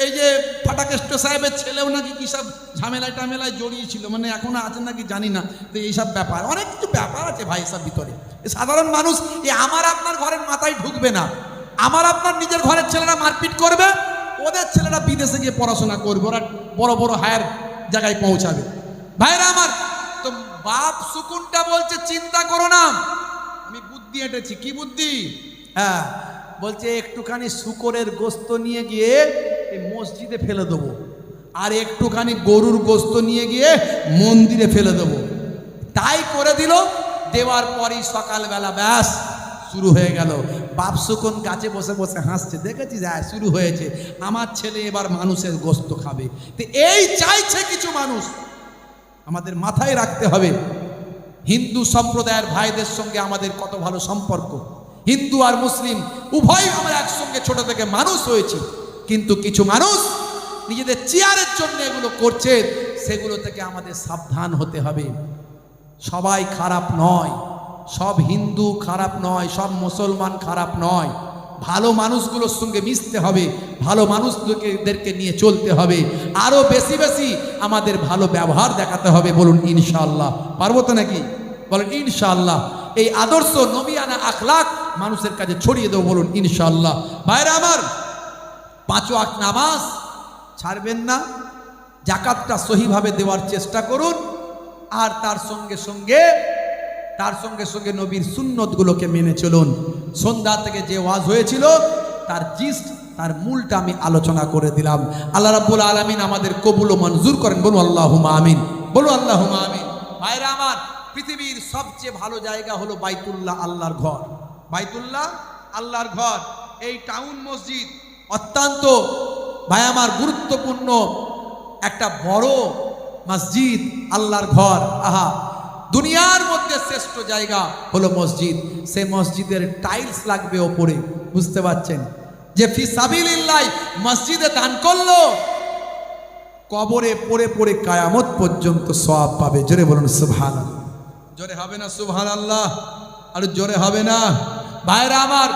এই যে ফাটাকেষ্ট সাহেবের ছেলেও নাকি কি সব ঝামেলায় জড়িয়েছিল, মানে এখনো আছে নাকি জানি না। তো এইসব ব্যাপার, অনেক কিছু ব্যাপার আছে ভাই সব ভিতরে। সাধারণ মানুষ আমার আপনার ঘরের মাথায় ঢুকবে না। আমার আপনার নিজের ঘরের ছেলেরা মারপিট করবে, ওদের ছেলেরা বিদেশে গিয়ে পড়াশোনা করবে, ওরা বড় বড় হায়ার জায়গায় পৌঁছাবে। ভাইরা আমার, তো বাপ সুকুনটা বলছে চিন্তা করো না, আমি বুদ্ধি এঁটেছি। কি বুদ্ধি? হ্যাঁ, বলছে একটুখানি শূকরের গোস্ত নিয়ে গিয়ে এই মসজিদে ফেলে দেবো, আর একটুখানি গরুর গোস্ত নিয়ে গিয়ে মন্দিরে ফেলে দেবো। তাই করে দিল। দেওয়ার পরই সকালবেলা ব্যাস শুরু হয়ে গেল। বাপ সুকুন গাছে বসে বসে হাসছে, দেখেছিস শুরু হয়েছে, আমার ছেলে এবার মানুষের গোস্ত খাবে। তো এই চাইছে কিছু মানুষ। আমাদের মাথায় রাখতে হবে, হিন্দু সম্প্রদায়ের ভাইদের সঙ্গে আমাদের কত ভালো সম্পর্ক। হিন্দু আর মুসলিম উভয় আমরা একসঙ্গে ছোট থেকে মানুষ হয়েছি, কিন্তু কিছু মানুষ নিজেদের চেয়ারের জন্য এগুলো করছে, সেগুলো থেকে আমাদের সাবধান হতে হবে। সবাই খারাপ নয়, সব হিন্দু খারাপ নয়, সব মুসলমান খারাপ নয়। ভালো মানুষগুলোর সঙ্গে মিশতে হবে, ভালো মানুষদেরকে নিয়ে চলতে হবে, আরো বেশি বেশি আমাদের ভালো ব্যবহার দেখাতে হবে। বলুন ইনশাআল্লাহ, পারবো তো নাকি? বলেন ইনশাআল্লাহ। এই আদর্শ নবিয়ানা আখলাক মানুষের কাছে ছড়িয়ে দেবো, বলুন ইনশাআল্লাহ। ভাইরা আমার, 5 ওয়াক্ত নামাজ ছাড়বেন না, যাকাতটা সহিভাবে দেওয়ার চেষ্টা করুন, আর তার সঙ্গে সঙ্গে নবীর সুন্নতগুলোকে মেনে চলুন। সন্ধ্যা থেকে যে ওয়াজ হয়েছিল তার জিস্ট, তার মূলটা আমি আলোচনা করে দিলাম। আল্লাহ রাব্বুল আলামিন আমাদের কবুল ও মঞ্জুর করেন, বলুন আল্লাহুম্মা আমিন, বলুন আল্লাহুম্মা আমিন। ভাইরা আমার, পৃথিবীর সবচেয়ে ভালো জায়গা হলো বাইতুল্লাহ, আল্লাহর ঘর। বাইতুল্লাহ আল্লাহর ঘর, এই টাউন মসজিদ অত্যন্ত ভাই আমার গুরুত্বপূর্ণ একটা বড় মসজিদ, আল্লাহর ঘর। আহা, দুনিয়ার মধ্যে শ্রেষ্ঠ জায়গা হলো মসজিদ। সে মসজিদের টাইলস লাগবে ওপরে, বুঝতে পারছেন? যে ফি সাবিলিল্লাহ মসজিদে দান করলো, কবরে পড়ে পড়ে কিয়ামত পর্যন্ত সওয়াব পাবে। জোরে বলুন সুবহানাল্লাহ। জোরে হবে না সুবহানাল্লাহ? আর জোরে হবে না? ভাইরা আমার,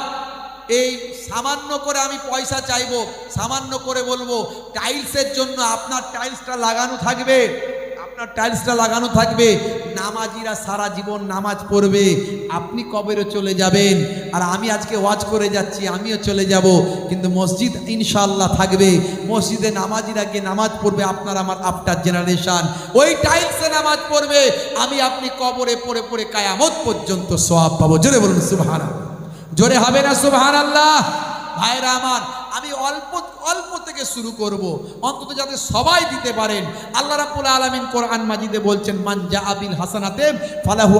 এই সামান্য করে আমি পয়সা চাইবো, সামান্য করে বলবো, টাইলসের জন্য আপনার টাইলসটা লাগানো থাকবে, আপনার টাইলসটা লাগানো থাকবে। নামাজিরা সারা জীবন নামাজ পড়বে, আপনি কবরে চলে যাবেন, আর আমি আজকে ওয়াজ করে যাচ্ছি, আমিও চলে যাব, কিন্তু মসজিদ ইনশাআল্লাহ থাকবে। মসজিদে নামাজিরা গিয়ে নামাজ পড়বে, আপনার আমার আফটার জেনারেশন ওই টাইলসে নামাজ পড়বে, আমি আপনি কবরে পড়ে পড়ে কিয়ামত পর্যন্ত সওয়াব পাবো। জোরে বলুন সুবহানাল্লাহ। জোরে হবে না সুবহানাল্লাহ? ভাইরা আমার, আমি অল্প থেকে শুরু করব, অন্তত যাতে সবাই দিতে পারেন। আল্লাহ রাব্বুল আলামিন কোরআন মাজিদে বলছেন, মান জাআ বিল হাসানাতে ফালাহু